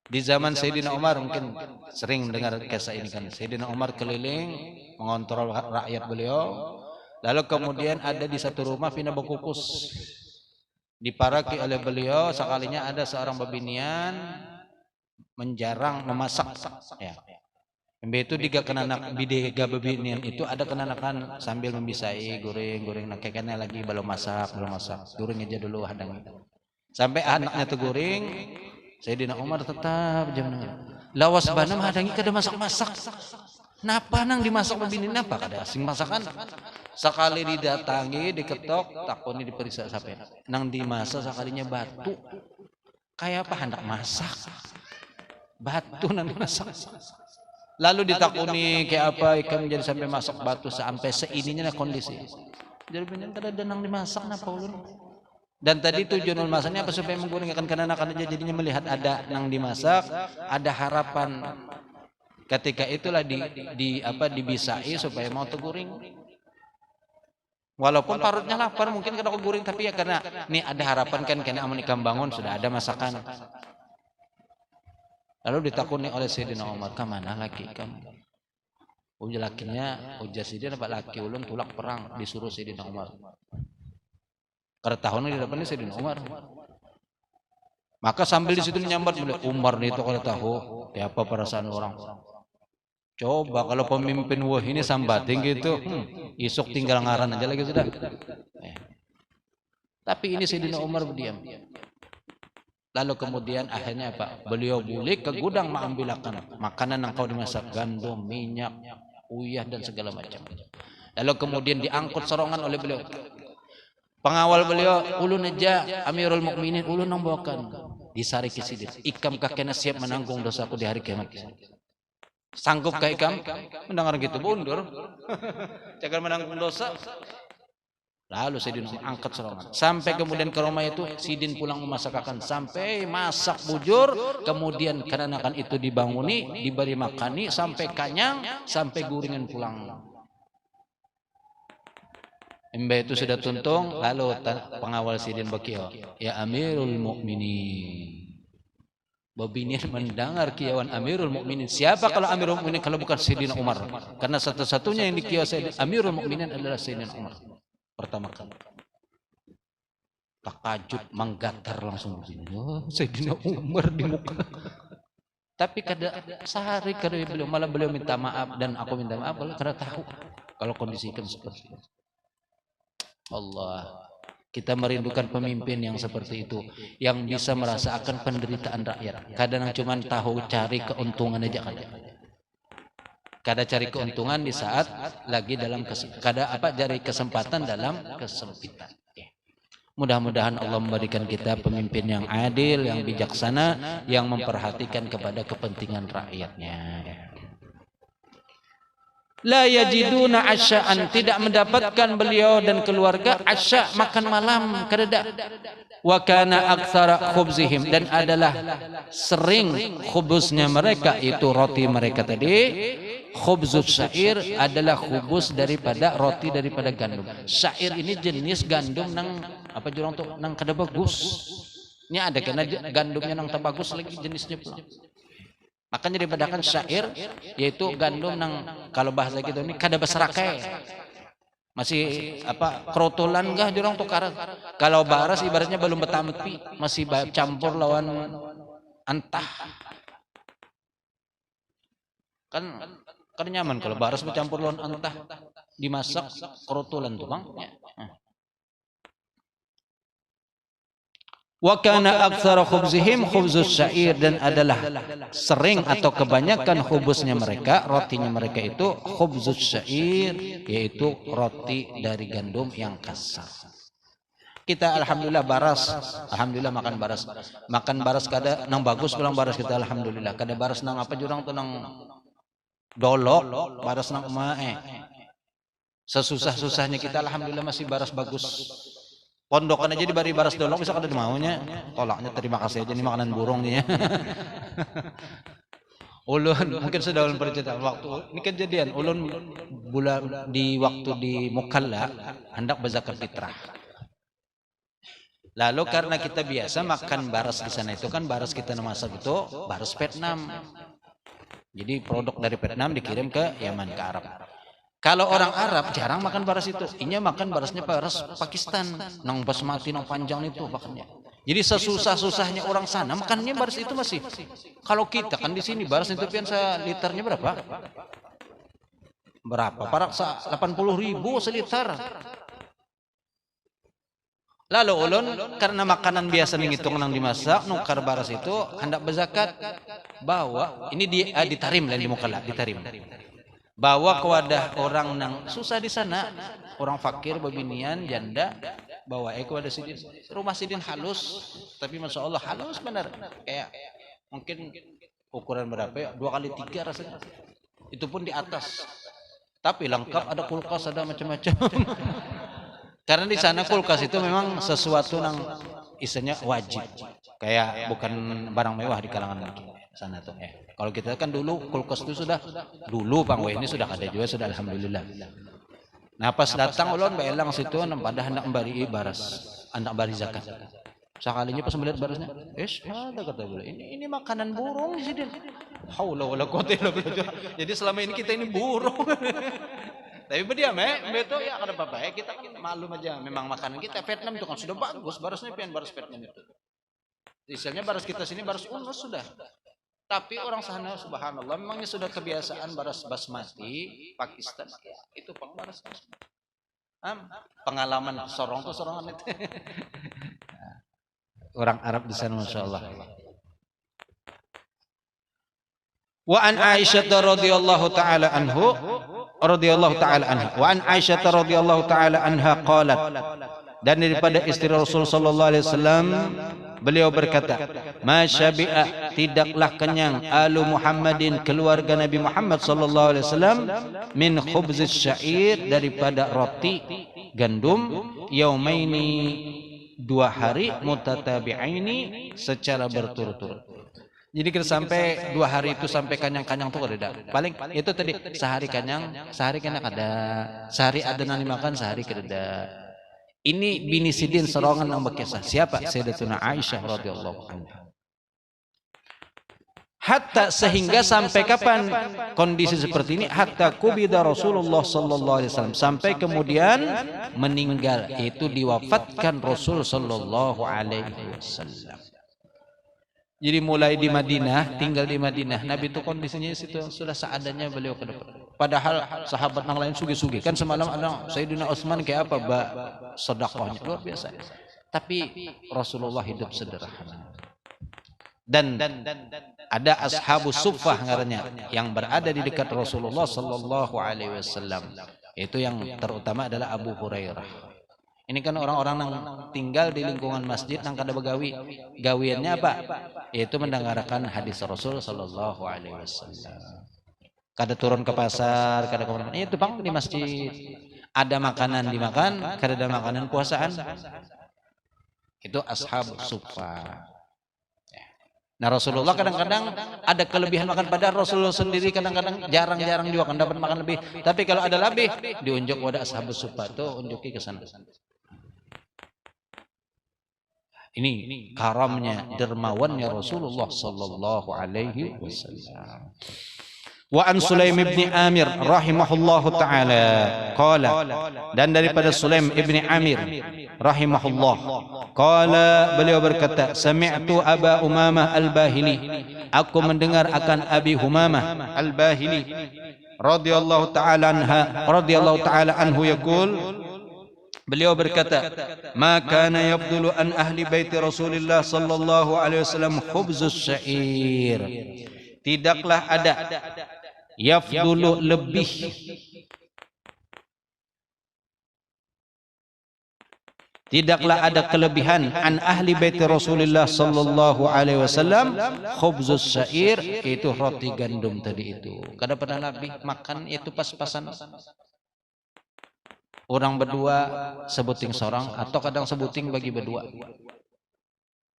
[SPEAKER 1] Di zaman Sayyidina Umar mungkin sering dengar kisah ini kan. Sayyidina Umar keliling mengontrol rakyat beliau. Lalu kemudian ada di satu rumah pina berkukus. Diparaki oleh beliau sekalinya ada seorang babinian menjarang memasak ya. Itu tiga kenanak bidega babinian itu ada kenanakan sambil membisai goreng nakeknya lagi belum masak goreng aja dulu hadang. Sampai anaknya tuh goreng Sayyidina Umar tetap jangan lawas banam hadangi kada masak-masak. Napa nang dimasak begini napa kada asing masakan. Sekali didatangi diketok takoni diperiksa sampai nang dimasak sekalinya batu. Kayak apa hendak masak? Batu nang dimasak. Lalu ditakuni kayak apa ikan jadi sampai masak batu sampai seininya kondisi. Jadi benar kada ada nang dimasak napa ulun. Dan tadi tujuan masaknya apa supaya menggunakan kenanakan aja jadinya melihat ada nang dimasak, ada harapan ketika itulah dibisai supaya mau teguring. Walaupun parutnya lapar mungkin kada guring tapi ya karena nih ada harapan kan kena amun ikam bangun sudah ada masakan. Lalu ditakuni oleh Sayyidina Umar, "Kemana laki kamu?" Ujar lakinya, ujar Sayyidina apa laki ulun tulak perang disuruh Sayyidina Umar. Karena tahunnya di depannya Sayyidina Umar. Maka sambil di situ nyambat mulai Umar nih itu kalau tahu ya apa perasaan orang. Coba kalau pemimpin wah ini sambating gitu, isuk tinggal ngaran aja lagi sudah. Tapi ini Sayyidina Umar berdiam. Lalu kemudian akhirnya apa? Beliau bulik ke gudang mengambilkan makanan yang kau dimasak gandum, minyak, uyah dan segala macam. Lalu kemudian diangkut sorongan oleh beliau. Pengawal beliau, ulun aja Amirul Mukminin, ulun nang bawakan. Disari kisidin. Ikam kakena siap menanggung dosaku di hari kiamat. Sanggup kah ikam? Mendengar gitu mundur. Jangan menanggung dosa. Lalu Sidin angkat serongan. Sampai kemudian ke rumah itu Sidin pulang memasakkan sampai masak bujur, kemudian kenakan itu dibanguni, diberi makani sampai kanyang, sampai guringan pulang. Mbak itu sudah tuntung, lalu pengawal Sidin bakio, ya Amirul Mukminin. Babinian mendengar kiawan Amirul Mukminin. Siapa kalau Amirul Mukminin kalau bukan Sayyidina Umar? Karena satu-satunya yang dikiasai Amirul Mukminin adalah Sayyidina Umar. Pertama kali. Takajub menggatar langsung begini. Oh, Sayyidina Umar di muka. Tapi kada sehari kada beliau malah beliau minta maaf dan aku minta maaf karena tahu kalau kondisi kan seperti itu. Allah, kita merindukan pemimpin yang seperti itu, yang bisa merasakan penderitaan rakyat. Kadang cuma tahu cari keuntungan aja kada cari keuntungan di saat lagi dalam cari kesempatan dalam kesempitan. Mudah-mudahan Allah memberikan kita pemimpin yang adil, yang bijaksana, yang memperhatikan kepada kepentingan rakyatnya. La yajiduna asya'an, tidak mendapatkan beliau dan keluarga asya' makan malam kada. Wa kana aktsara khubzihim, dan adalah sering khubuznya mereka itu roti mereka tadi khubzus syair adalah khubus daripada roti daripada gandum. Syair ini jenis gandum nang apa jurang tuh nang kada bagus. Ini ada kena gandumnya nang tak bagus lagi jenisnya pula. Makanya dibedakan syair yaitu gandum nang kalau bahasa gitu ini kada basrakai. Masih apa krotolan gah jurang tuh karat. Kalau baras ibaratnya belum betampi, masih campur lawan antah. Kan nyaman kalau baras bercampur lawan antah dimasak krotolan tuh bang. Wa kana aktsara khubzihim khubzus syair, dan adalah sering atau kebanyakan khubusnya mereka, rotinya mereka itu khubzus syair, yaitu roti dari gandum yang kasar. Kita alhamdulillah baras, alhamdulillah makan baras kada nang bagus pulang baras kita alhamdulillah. Kada baras nang apa jurang tuh nang dolok, baras nang mae. Sesusah-susahnya kita alhamdulillah masih baras bagus. Pondokan aja dibari baras dolok bisa kada maunya. Tolaknya terima kasih aja nih makanan burung nih ya. Ulun mungkin sudah ulun percaya waktu ini kejadian ulun bulan di waktu di Mukalla hendak berzakat fitrah. Lalu karena kita biasa makan baras di sana itu kan baras kita masak itu baras Vietnam. Jadi produk dari Vietnam dikirim ke Yaman, ke Arab. Kalau orang Arab jarang makan baras itu, inya makan barasnya baras Pakistan, nang basmati, nang panjang itu makannya. Jadi sesusah-susahnya orang sana makannya baras itu masih. Kalau kita kan di sini baras itu pian liternya berapa? Parak 80.000 seliter. Lalu ulun karena makanan biasa nih itu nang dimasak, nukar baras itu hendak berzakat, bawa ini ditarim lain di Mukalla, ditarim. Bawa ke wadah orang nang susah di sana, orang fakir, babinian, janda, bawa ke wadah sidin. Rumah sidin halus, tapi masya Allah halus benar. Kayak mungkin ukuran berapa ya? 2x3 rasanya. Itu pun di atas. Tapi lengkap, ada kulkas, ada macam-macam. Karena di sana kulkas itu memang sesuatu yang istilahnya wajib. Kayak bukan barang mewah di kalangan sana tuh. Kalau kita kan dulu kulkas itu sudah dulu Bang ini sudah ada juga sudah alhamdulillah. Nah pas datang ulun belang situ pada hendak memberi baras, hendak bari zakat. Sekalinya pas melihat barasnya, ada kata beliau, ini makanan burung di sini. Haula wala quwata illa billah. Jadi selama ini kita ini burung. Tapi berdiam betul ya kada apa-apa ya, kita kan maklum aja memang makanan kita Vietnam itu kan sudah bagus barasnya pian baras Vietnam itu. Misalnya baras kita sini baras unus sudah. Tapi orang sana subhanallah memangnya sudah kebiasaan baras basmati Pakistan itu baras basmati. Pengalaman sorongan itu. Orang Arab di sana masyaallah. Wa an Aisyah radhiyallahu taala anhu radhiyallahu taala anha wa an Aisyah radhiyallahu taala anha qalat, dan daripada istri Rasul sallallahu alaihi wasallam beliau berkata, "Masyabi'ah, tidaklah kenyang alu Muhammadin, keluarga Nabi Muhammad sallallahu alaihi wasallam, min khubzis syair, daripada roti gandum, yaumaini, 2 hari, mutatabi'aini, secara berturut-turut." Jadi kita sampai 2 hari itu sampai kanyang-kanyang tuh kada. Paling itu tadi sehari kanyang ada, sehari ada nang dimakan, sehari kada. Ini bini sidin serongan yang berkisah. Siapa? Sayyidatuna Aisyah radhiyallahu anha. Hatta sehingga sampai kapan kondisi seperti ini? Hatta kubida Rasulullah sallallahu alaihi wasallam, sampai kemudian meninggal, yaitu diwafatkan Rasul sallallahu alaihi wasallam. Jadi mulai di Madinah, tinggal di Madinah, Nabi itu kondisinya situ sudah seadanya beliau ke depan. Padahal sahabat yang lain sugi-sugi. Kan semalam ada Sayyidina Utsman kayak apa, sedekahnya luar biasa. Tapi Rasulullah hidup sederhana. Dan ada ashabus suffah ngarannya yang berada di dekat Rasulullah sallallahu alaihi wasallam. Itu yang terutama adalah Abu Hurairah. Ini kan orang-orang yang tinggal di lingkungan masjid nang kada begawi. Gawiannya apa? Yaitu mendengarkan hadis Rasul sallallahu alaihi wasallam. Kada turun ke pasar, kada kemana. Itu Bang di masjid. Ada makanan dimakan, kada ada makanan puasaan. Itu ashab suffah. Nah Rasulullah kadang-kadang ada kelebihan makan, padahal Rasulullah sendiri kadang-kadang jarang-jarang juga kan dapat makan lebih. Tapi kalau ada lebih diunjuk pada ashabus sufa tuh unjuki ke sana. Ini karamnya, dermawannya Rasulullah sallallahu alaihi wasallam. Wa an Sulaim ibn Amir rahimahullahu taala qala, dan daripada Sulaim ibn Amir rahimahullah qala, beliau berkata, sami'tu Aba Umamah al-Bahili, aku mendengar akan Abi Humamah al-Bahili radhiyallahu taala anhu yaqul, beliau berkata, ma kana yabdulu an ahli baiti Rasulillah sallallahu alaihi wasallam khubzus syair, tidaklah ada yafdulu lebih tidaklah ada kelebihan an ahli baiti Rasulillah sallallahu alaihi wasallam khubzus syair, itu roti gandum tadi itu. Kada pernah Nabi makan itu pas-pasan. Orang berdua sebuting seorang atau kadang sebuting bagi berdua.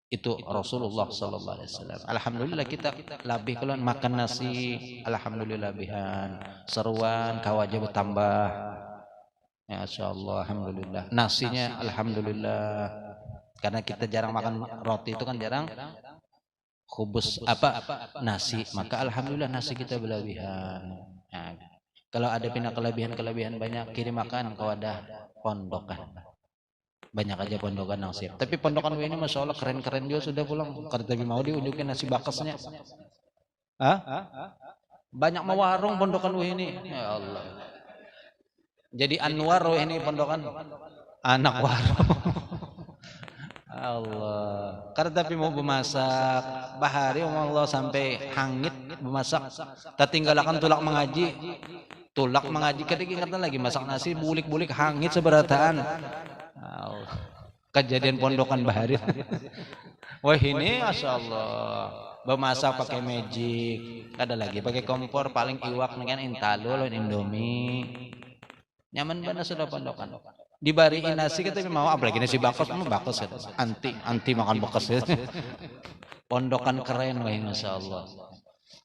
[SPEAKER 1] Itu Rasulullah sallallahu alaihi wasallam. Alhamdulillah kita lebih kalau makan nasi, alhamdulillah lebihan. Seruan kawaja bertambah. Ya insyaallah alhamdulillah. Nasinya alhamdulillah. Karena kita jarang makan roti itu kan jarang. Khubus nasi, maka alhamdulillah nasi kita berlebihan. Nah, kalau ada pindah kelebihan banyak, kirim makan ke wadah pondokan. Banyak aja pondokan yang siap. Tapi pondokan ini masya Allah keren-keren juga sudah pulang. Kalau tapi mau diunjukin nasi bakasnya. Banyak mau warung pondokan ini. Ya Allah. Jadi Anwar ini pondokan anak warung. Allah. Karena tapi mau bemasak bahari Allah sampai hangit bemasak. Tertinggalkan tulak mengaji. Tulak mengaji ketika ingatan lagi masak nasi bulik-bulik hangit seberataan. Kejadian pondokan bahari. Wah ini masya Allah bemasak pakai magic, ada lagi pakai kompor paling iwak dengan intalo indomie, nyaman banget sudah pondokan. Dibariin nasi kita mau apalagi nasi bakas, bakas anti makan bakas. Pondokan keren wah masya Allah.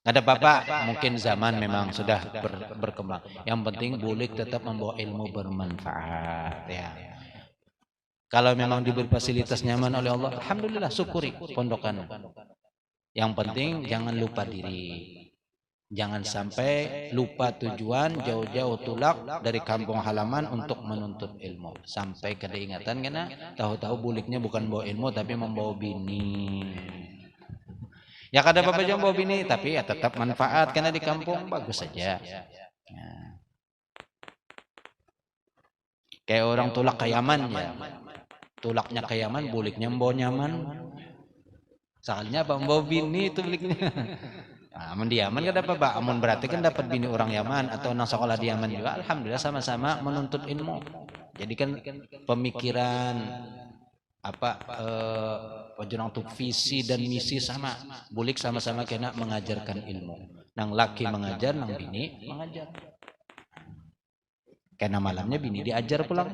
[SPEAKER 1] Nggak ada apa-apa, mungkin zaman memang sudah berkembang. Yang penting bulik tetap membawa ilmu bermanfaat ya. Kalau memang diberi fasilitas nyaman oleh Allah, alhamdulillah syukuri pondokan. Yang penting jangan lupa diri. Jangan sampai lupa tujuan, jauh-jauh tulak dari kampung halaman untuk menuntut ilmu. Sampai kada ingatan karena tahu-tahu buliknya bukan bawa ilmu tapi membawa bini. Ya kada apa-apa jangan bawa bini, tapi ya tetap manfaat karena di kampung bagus saja. Nah. Kayak orang tulak ke Yaman ya. Tulaknya ke Yaman, buliknya membawa nyaman. Soalnya apa? Membawa bini itu buliknya. Amun di Yaman kan dapat apa? Amun berarti kan dapat bini orang Yaman atau orang sekolah di Yaman juga. Alhamdulillah sama-sama menuntut ilmu. Jadi kan pemikiran orang tuh visi dan misi sama. Bulik sama-sama kena mengajarkan ilmu. Nang laki mengajar, nang bini mengajar. Karena malamnya bini diajar pulang.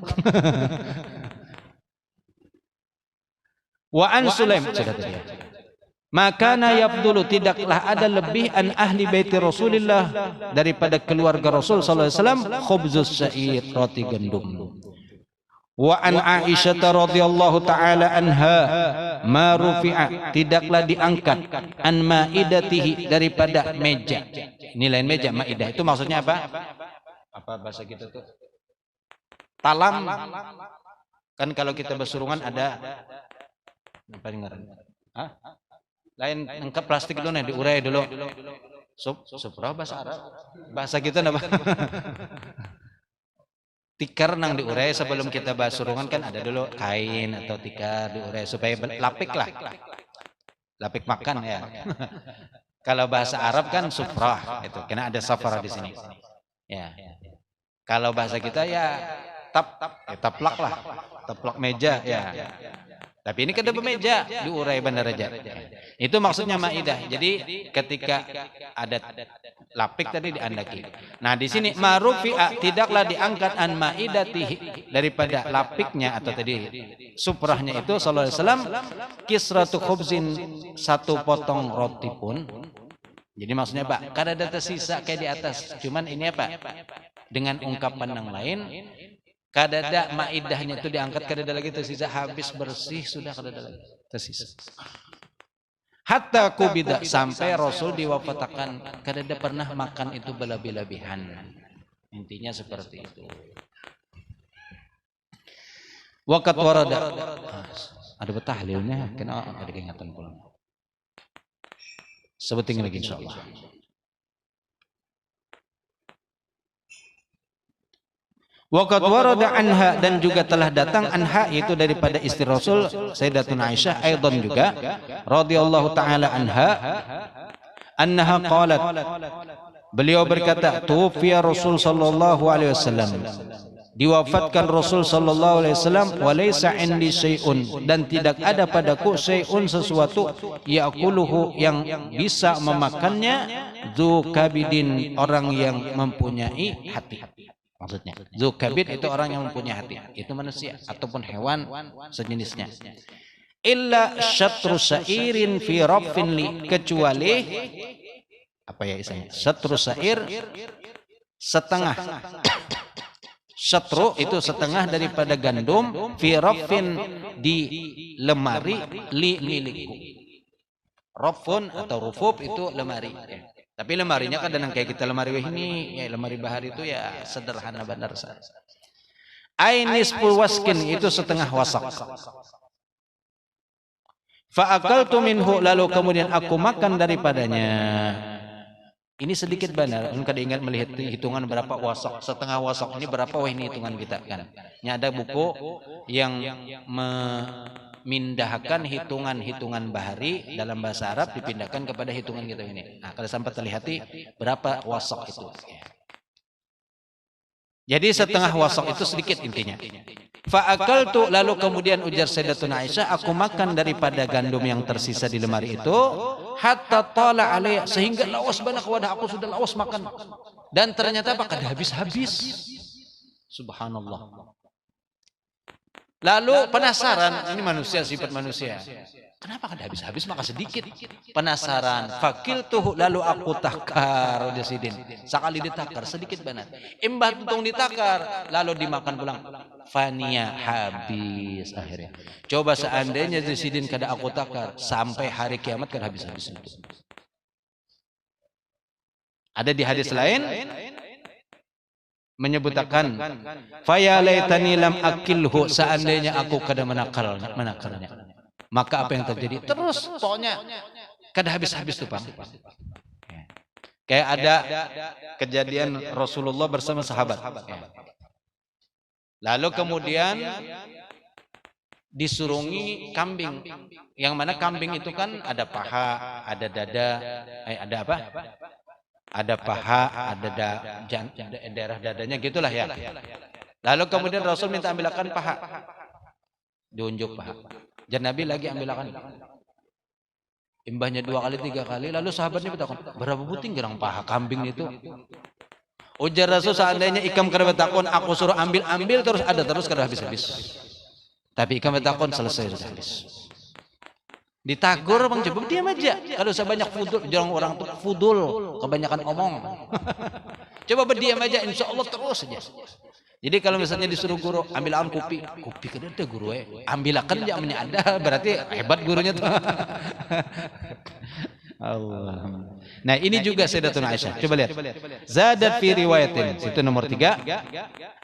[SPEAKER 1] Wa an Sulaim, makana yabdulu, tidaklah ada lebih an ahli baiti Rasulillah daripada keluarga Rasul sallallahu alaihi wasallam khubzus syair, roti gandum. Wa an Aisyah radhiyallahu taala anha ma rufi'a, tidaklah diangkat an maidatihi, daripada meja. Ini lain meja, maidah itu maksudnya apa? Apa bahasa kita tuh? Talam. Kan kalau kita bersurungan ada apa ngaran? Lain angkat plastik dulu nih, diurai dulu. Supra bahasa Arab. Bahasa kita apa? Tikar nang diurai sebelum kita bahas surungan kan ada dulu kain atau tikar diurai supaya lapik lah. Lapik makan ya. Kalau bahasa Arab kan sufrah itu, karena ada safara di sini. Ya. Kalau bahasa kita ya taplak lah. Taplak meja ya. Tapi ini kan ada meja diurai bandar aja. Itu maksudnya maidah. Jadi ketika ada Lapik tadi diandaki. Nah, di sini marufi'a tidaklah diangkat an maidatihi daripada lapiknya atau tadi suprahnya itu sallallahu alaihi wasallam kisratu khubzin satu potong roti pun. Jadi maksudnya Pak, kada ada tersisa kayak di atas. Cuman ini apa? Dengan ungkapan yang lain, kada ada maidahnya itu diangkat, kada ada lagi tersisa, habis bersih sudah kada ada lagi tersisa. Hatta kubida sampai Rasul diwafatkan, kada ada pernah makan itu berlebih-lebihan. Intinya seperti itu. Waqat warada. Ada betahlilnya, kena ada keingatan pulang. Sebutin lagi insyaallah. Waqad warada anha dan juga telah datang anha itu daripada istri Rasul Sayyidatuna Aisyah aidan juga radhiyallahu taala anha annaha qalat beliau berkata tufiya Rasul sallallahu alaihi wasallam diwafatkan Rasul sallallahu alaihi wasallam wa laisa indi syai'un dan tidak ada padaku syai'un sesuatu yaquluhu yang bisa memakannya dzu kabidin orang yang mempunyai hati. Maksudnya Zukabid itu orang yang mempunyai hati, itu manusia ataupun hewan sejenisnya. Illa syatru sairin fi raffin li, kecuali apa ya istilahnya? Syatru sair setengah. Syatru itu setengah daripada gandum fi raffin di lemari li milikku. Raffun atau rufub itu lemari. Tapi lemarinya kan kadang kayak kita lemari ini, ya lemari bahar itu ya sederhana bandar saja. Ainisful waskin itu setengah wasak. Fa akaltu minhu lalu kemudian aku makan daripadanya. Ini sedikit bandar, kada ingat melihat hitungan berapa wasak. Setengah wasak ini berapa ini hitungan kita kan. Ini ada buku yang memindahkan hitungan-hitungan bahari dalam bahasa Arab dipindahkan kepada hitungan kita ini. Nah, kalau sampai terlihat berapa wasak itu. Jadi setengah wasak itu sedikit intinya. Fa'akaltu lalu kemudian ujar Sayyidatuna Aisyah, aku makan daripada gandum yang tersisa di lemari itu hatta tala alaiya sehingga lawas banyak wadah aku sudah lawas makan. Dan ternyata apa? Kada habis-habis. Subhanallah. Lalu penasaran, ini manusia sifat manusia. Kenapa kada habis-habis maka sedikit? Penasaran, fakiltuhu lalu aku takar jasidin. Sekali ditakar sedikit banget. Imbah tutong ditakar lalu dimakan pulang. Fania habis akhirnya. Coba seandainya jasidin kada aku takar sampai hari kiamat kada habis-habis. Ada di hadis lain menyebutkan faya laitani lam akilhu seandainya aku kada menakalnya. Maka apa yang terjadi? Terus pokoknya kada habis-habis tuh Bang. Kayak ada kejadian Rasulullah bersama sahabat. Lalu kemudian disurungi kambing. Yang mana kambing itu kan ada paha, ada dada, ada apa? Ada paha, ada daerah dadanya gitulah ya. Lalu kemudian Rasul minta ambilkan paha. Diunjuk paha. Dan Nabi lagi ambilkan. Imbahnya 2 kali 3 kali. Lalu sahabatnya bertanya, berapa puting gerang paha kambing itu? Ujar Rasul seandainya ikam kada bertakon, aku suruh ambil terus ada terus kada habis-habis. Tapi ikam bertakon selesai sudah habis. Ditagur Bang coba diam aja. Kalau saya banyak fudul, jarang orang tuh fudul, kebanyakan omong. Coba berdiam aja, insya Allah terus saja. Jadi kalau misalnya disuruh guru ambilan kopi kada ada guru ambilakan jamnya ada, berarti hebat gurunya tuh. Allah. Nah ini juga Sayyidatuna Aisyah. Coba lihat. Zadat fi riwayatin. Itu nomor 3.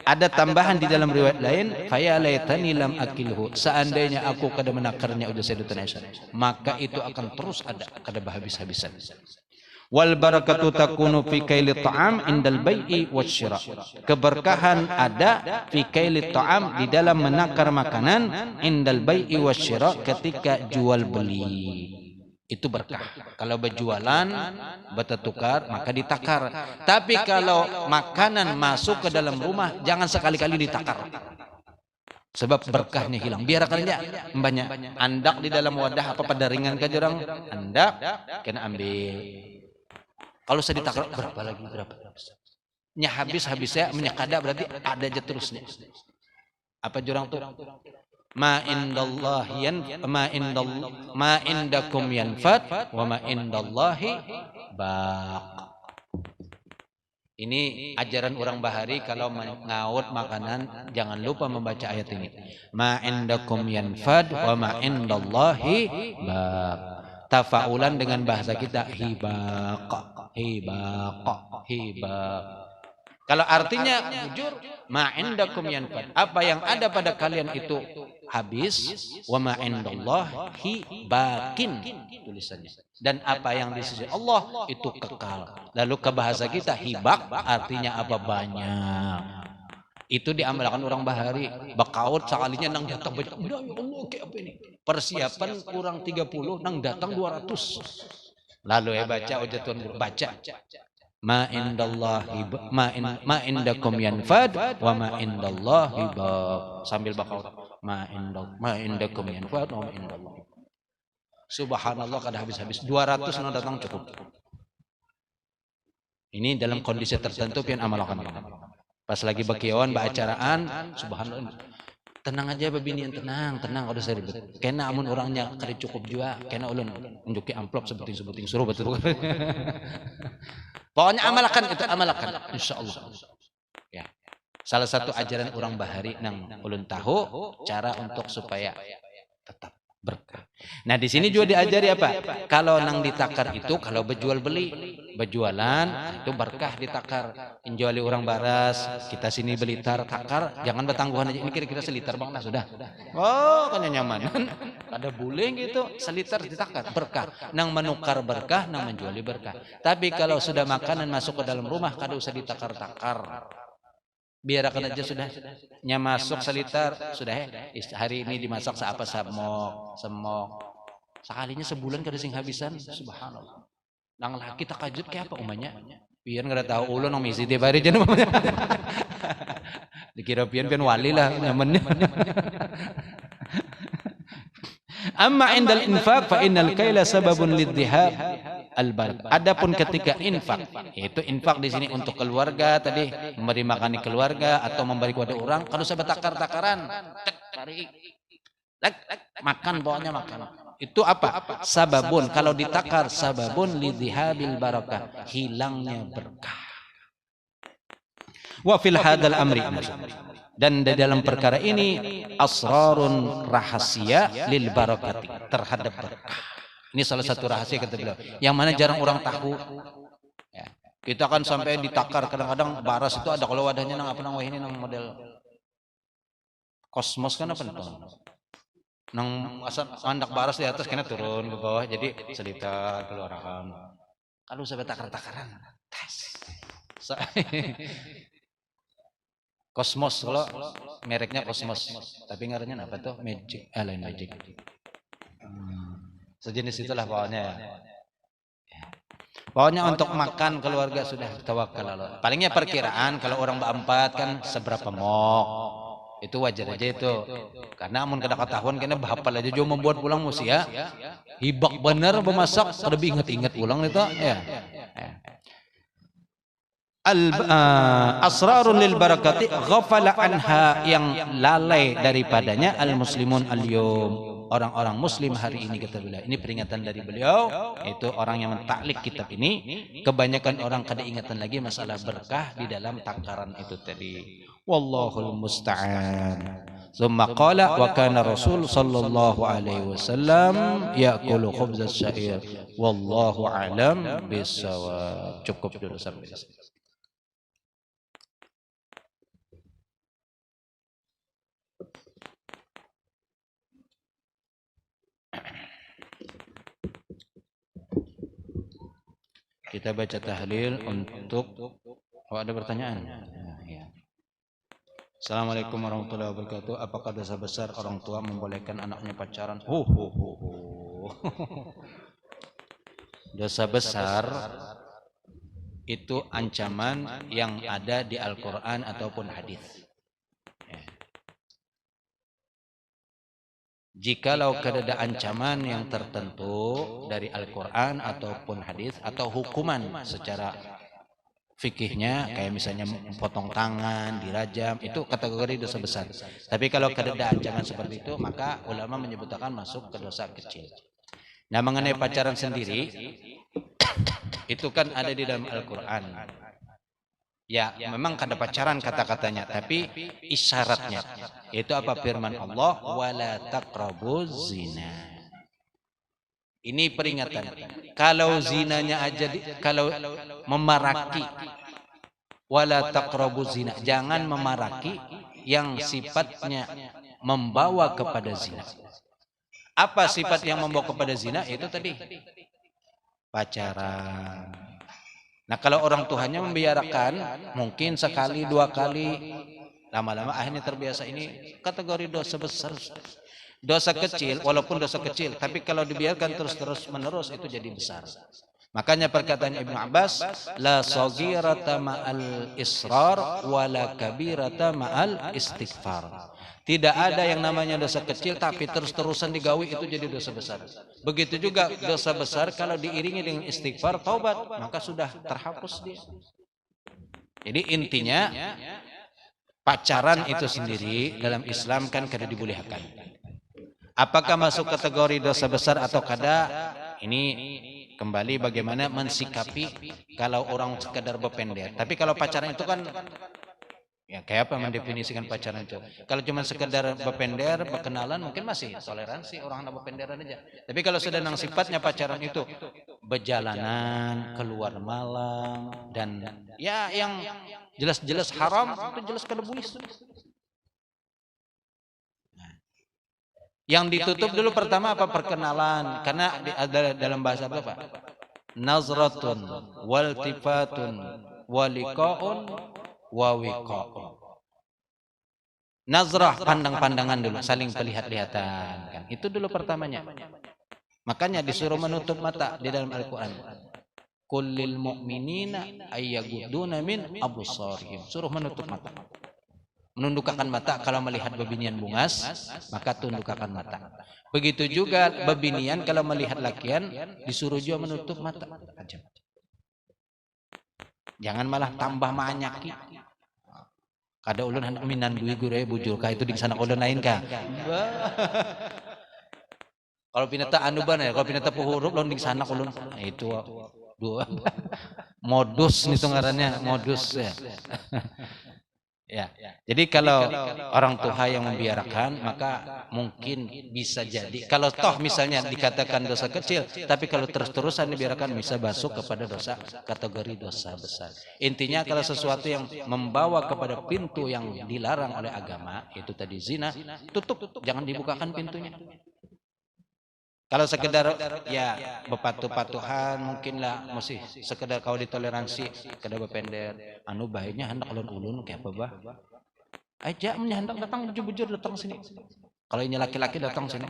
[SPEAKER 1] Ada tambahan di dalam riwayat lain. Faya laitani lam akilhu. Seandainya aku kada menakarnya udah Sayyidatuna Aisyah. Maka itu akan terus ada. Kada habis-habisan. Wal barakatu takunu fi kaili ta'am indal bai'i wasyira. Keberkahan ada fi kaili ta'am di dalam menakar makanan indal bai'i wasyira ketika jual beli. Itu berkah. Kalau berjualan, bertukar, maka ditakar. Tapi kalau makanan masuk ke dalam rumah, jangan sekali-kali ditakar. Sebab berkahnya hilang. Biarkan aja banyak andak di dalam wadah apa pada ringan ke jurang, andak kena ambil. Kalau saya ditakar berapa lagi berapa? Nya habisnya menyekada berarti ada aja terusnya. Apa jurang tuh? Ma indakum yanfad wa ma indallahi baq. Ini ajaran orang Bahari kalau mengaut makanan jangan lupa membaca ayat ini. Ma indakum yanfad wa ma indallahi baq. Tafaulan dengan bahasa kita hibaq. Kalau artinya jujur, ma indakum yanfad. Apa yang ada pada kalian itu habis, wa ma indallahi baqin tulisannya. Dan apa yang di sisi Allah itu kekal. Lalu ke bahasa kita hibak artinya apa? Banyak. Itu diamalkan orang Bahari. Bakaut sekalinya nang datang banyak. Ya Allah kayak apa ini? Persiapan kurang 30 nang datang 200. Lalu baca ujatun baca. Ma indallahi ma indakum yanfad wa ma indallahi baq. Sambil bakaut. Ma indakum yanfad wa ma indallahi. Subhanallah kada habis-habis 200 nang datang cukup. Ini dalam kondisi tertentu pian amalkan. Pas lagi bakiawan baacaraan subhanallah. Tenang aja babinian tenang kalau saya ribet. Kena amun orangnya kada cukup juga, kena ulun unjuki amplop sebuting suruh betul. Pokoknya amalkan itu amalkan insyaallah. Ya. Salah satu ajaran orang Bahari nang ulun tahu cara untuk supaya tetap berkah. Nah di sini juga diajari apa? Kalau nang ditakar itu kalau berjual beli, berjualan itu berkah ditakar. Injuali orang baras, kita sini beli takar, jangan bertangguhan aja. Ini kira-kira seliter bang, nah sudah. Oh kan nyaman. Ada buling gitu, seliter ditakar berkah. Nang menukar berkah, nang menjuali berkah. Tapi kalau sudah makanan masuk ke dalam rumah, kada usah ditakar-takar. Biarkan aja sudah. Nya masuk seliter sudah hari ini dimasak seapa semok. Sekalinya sebulan kada sing habisan subhanallah. Nang laki tak kajut kayak apa umanya? Pian kada tahu ulun nang misi tiap hari jeneng. Dikira pian wali lah nyamannya. Amma indal infaq fa innal kaila sababun lidhihab al-barakah. Adapun ketika infak, yaitu infak di sini untuk keluarga tadi, memberi makan keluarga atau memberi kepada orang, kalau saya bertakar-takaran, makan pokoknya makan. Itu apa? Sababun. Kalau ditakar sababun lidhihabil barakah, hilangnya berkah. Wa fil hadal amri. Dan di dalam perkara ini asrarun rahasia lil barakati, terhadap berkah. Ini salah satu rahasia kata beliau, yang mana jarang orang tahu. Ya. Kita kan sampai ditakar kadang-kadang baras itu ada kalau wadahnya nang apa nang wah ini nang model kosmos kan apa itu? Nang asal andak baras di atas kena turun ke bawah jadi selita keluaran. Kalau sampai takar-takaran. Kosmos kalau mereknya Kosmos, tapi ngarannya apa tuh? Magic, lain Magic. Sejenis itulah pokoknya. Pokoknya untuk makan keluarga sudah tawakal Allah. Palingnya perkiraan kalau orang berempat kan seberapa mok. Itu wajar aja itu. Karena amun kada ketahuan kena bahapal aja jo membuat pulang musia. Hibak bener bemasak lebih ingat-ingat pulang itu ya. Asrarun lil barakati ghafala anha, yang lalai daripadanya al muslimun al yawm, orang-orang muslim hari ini kata beliau. Ini peringatan dari beliau, itu orang yang mentaklik kitab ini. Kebanyakan orang kada ingatan lagi masalah berkah di dalam takaran itu tadi. Wallahul musta'an. Tsumma qala wa kana Rasul sallallahu alaihi wasallam ya'kulu khubzas syair. Wallahu a'lam bissawab. Cukup dulu sampai di sini. Kita baca tahlil untuk ada pertanyaan. Ya. Assalamualaikum warahmatullahi wabarakatuh. Apakah dosa besar orang tua membolehkan anaknya pacaran? Dosa besar itu ancaman yang ada di Al-Quran ataupun hadis. Jikalau ada ancaman yang tertentu dari Al-Quran ataupun hadis atau hukuman secara fikihnya, kayak misalnya potong tangan, dirajam, itu kategori dosa besar. Tapi kalau keadaan jangan seperti itu, maka ulama menyebutkan masuk ke dosa kecil. Nah, mengenai pacaran sendiri, itu kan ada di dalam Al-Quran. Ya, memang ada pacaran kata-katanya, tapi isyaratnya itu apa? Firman Allah, wala taqrabuz zina. Ini peringatan. Kalau zinanya aja, kalau memaraki, wala taqrabuz zina, jangan memaraki yang sifatnya membawa kepada zina. Apa sifat yang membawa kepada zina? Itu tadi pacaran. Nah, kalau orang tuanya membiarkan, mungkin sekali dua kali, lama-lama akhirnya terbiasa. Ini kategori dosa besar. Dosa kecil, walaupun dosa kecil, tapi kalau dibiarkan terus menerus itu jadi besar. Makanya perkataan Ibnu Abbas, la saghirata ma'al israr wala kabirata ma'al istighfar. Tidak ada yang namanya dosa kecil tapi terus-terusan digawi itu jadi dosa besar. Begitu juga dosa besar kalau diiringi dengan istighfar, taubat, maka sudah terhapus dia. Jadi intinya pacaran itu sendiri dalam Islam kan kada dibolehkan. Apakah masuk kategori dosa besar atau kada? Ini kembali bagaimana mensikapi kalau orang sekedar berpender. Tapi kalau pacaran itu kan, ya kayak apa mendefinisikan pacaran itu? Kalau cuma sekedar berpender, berkenalan, mungkin masih toleransi orang nak berpenderan aja. Tapi kalau sudah nang sifatnya pacaran itu berjalanan, keluar malam, dan ya yang jelas-jelas haram, itu jelas kada boleh. Yang ditutup dulu pertama apa? Perkenalan, karena ada dalam bahasa apa Pak? Nazratun waltifatun waliqaun wawiqaun. Nazrah, pandang-pandangan dulu, saling perlihat-lihatan kan. Itu dulu pertamanya. Makanya disuruh menutup mata di dalam Al-Qur'an. Kullil mu'minina ayyagudduna min absarihim. Suruh menutup mata. Menundukkan mata kalau melihat bebinian bungas, maka tundukkan mata. Begitu juga bebinian kalau melihat lakian, disuruh juga menutup mata. Jangan malah tambah manyaki. Kada ulun hendak minan dui gure bujur kah itu di sana ulun lain kah? Kalau pinata anu ban ya, kalau pinata puhurup lawan di sana ulun. Itu dua modus itu ngarannya, modus ya. Ya, jadi kalau orang tua yang membiarkan, maka mungkin bisa jadi. Kalau toh misalnya dikatakan dosa kecil, tapi kalau terus-terusan dibiarkan bisa masuk kepada dosa kategori dosa besar. Intinya kalau sesuatu yang membawa kepada pintu yang dilarang oleh agama, itu tadi zina, tutup, jangan dibukakan pintunya. Kalau sekedar ya bepatuh-patuhan mungkinlah masih sekedar kau ditoleransi kada berpender. Anu baiknya hendak ulun kayak apa bah? Aja hendak datang bujur-bujur datang sini. Kalau ini laki-laki datang sini.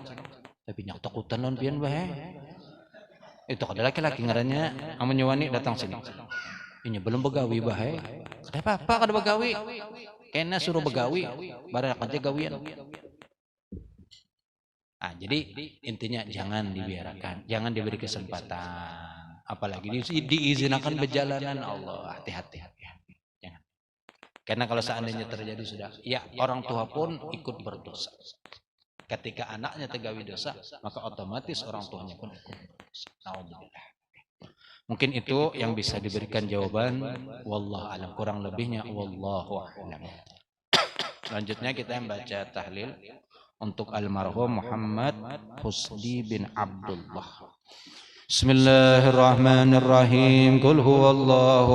[SPEAKER 1] Tapi nyak takutan non pian bah. Itu kada laki-laki ngarannya amun nyuwani datang sini. Ini belum begawi bah. Kada apa-apa kada begawi. Kena suruh begawi barang aja gawian. Nah, jadi intinya jangan dibiarkan, jangan diberi kesempatan, apalagi diizinkan berjalanan. Allah, hati-hati, jangan. Karena kalau seandainya terjadi sudah, ya orang tua pun ikut berdosa. Ketika anaknya tergawi dosa, maka otomatis orang tuanya pun ikut berdosa. Alhamdulillah. Mungkin itu yang bisa diberikan jawaban. Wallahu alam, kurang lebihnya wallahu alam. Selanjutnya kita membaca tahlil untuk almarhum Muhammad Husdi bin Abdullah. Bismillahirrahmanirrahim. Qul huwallahu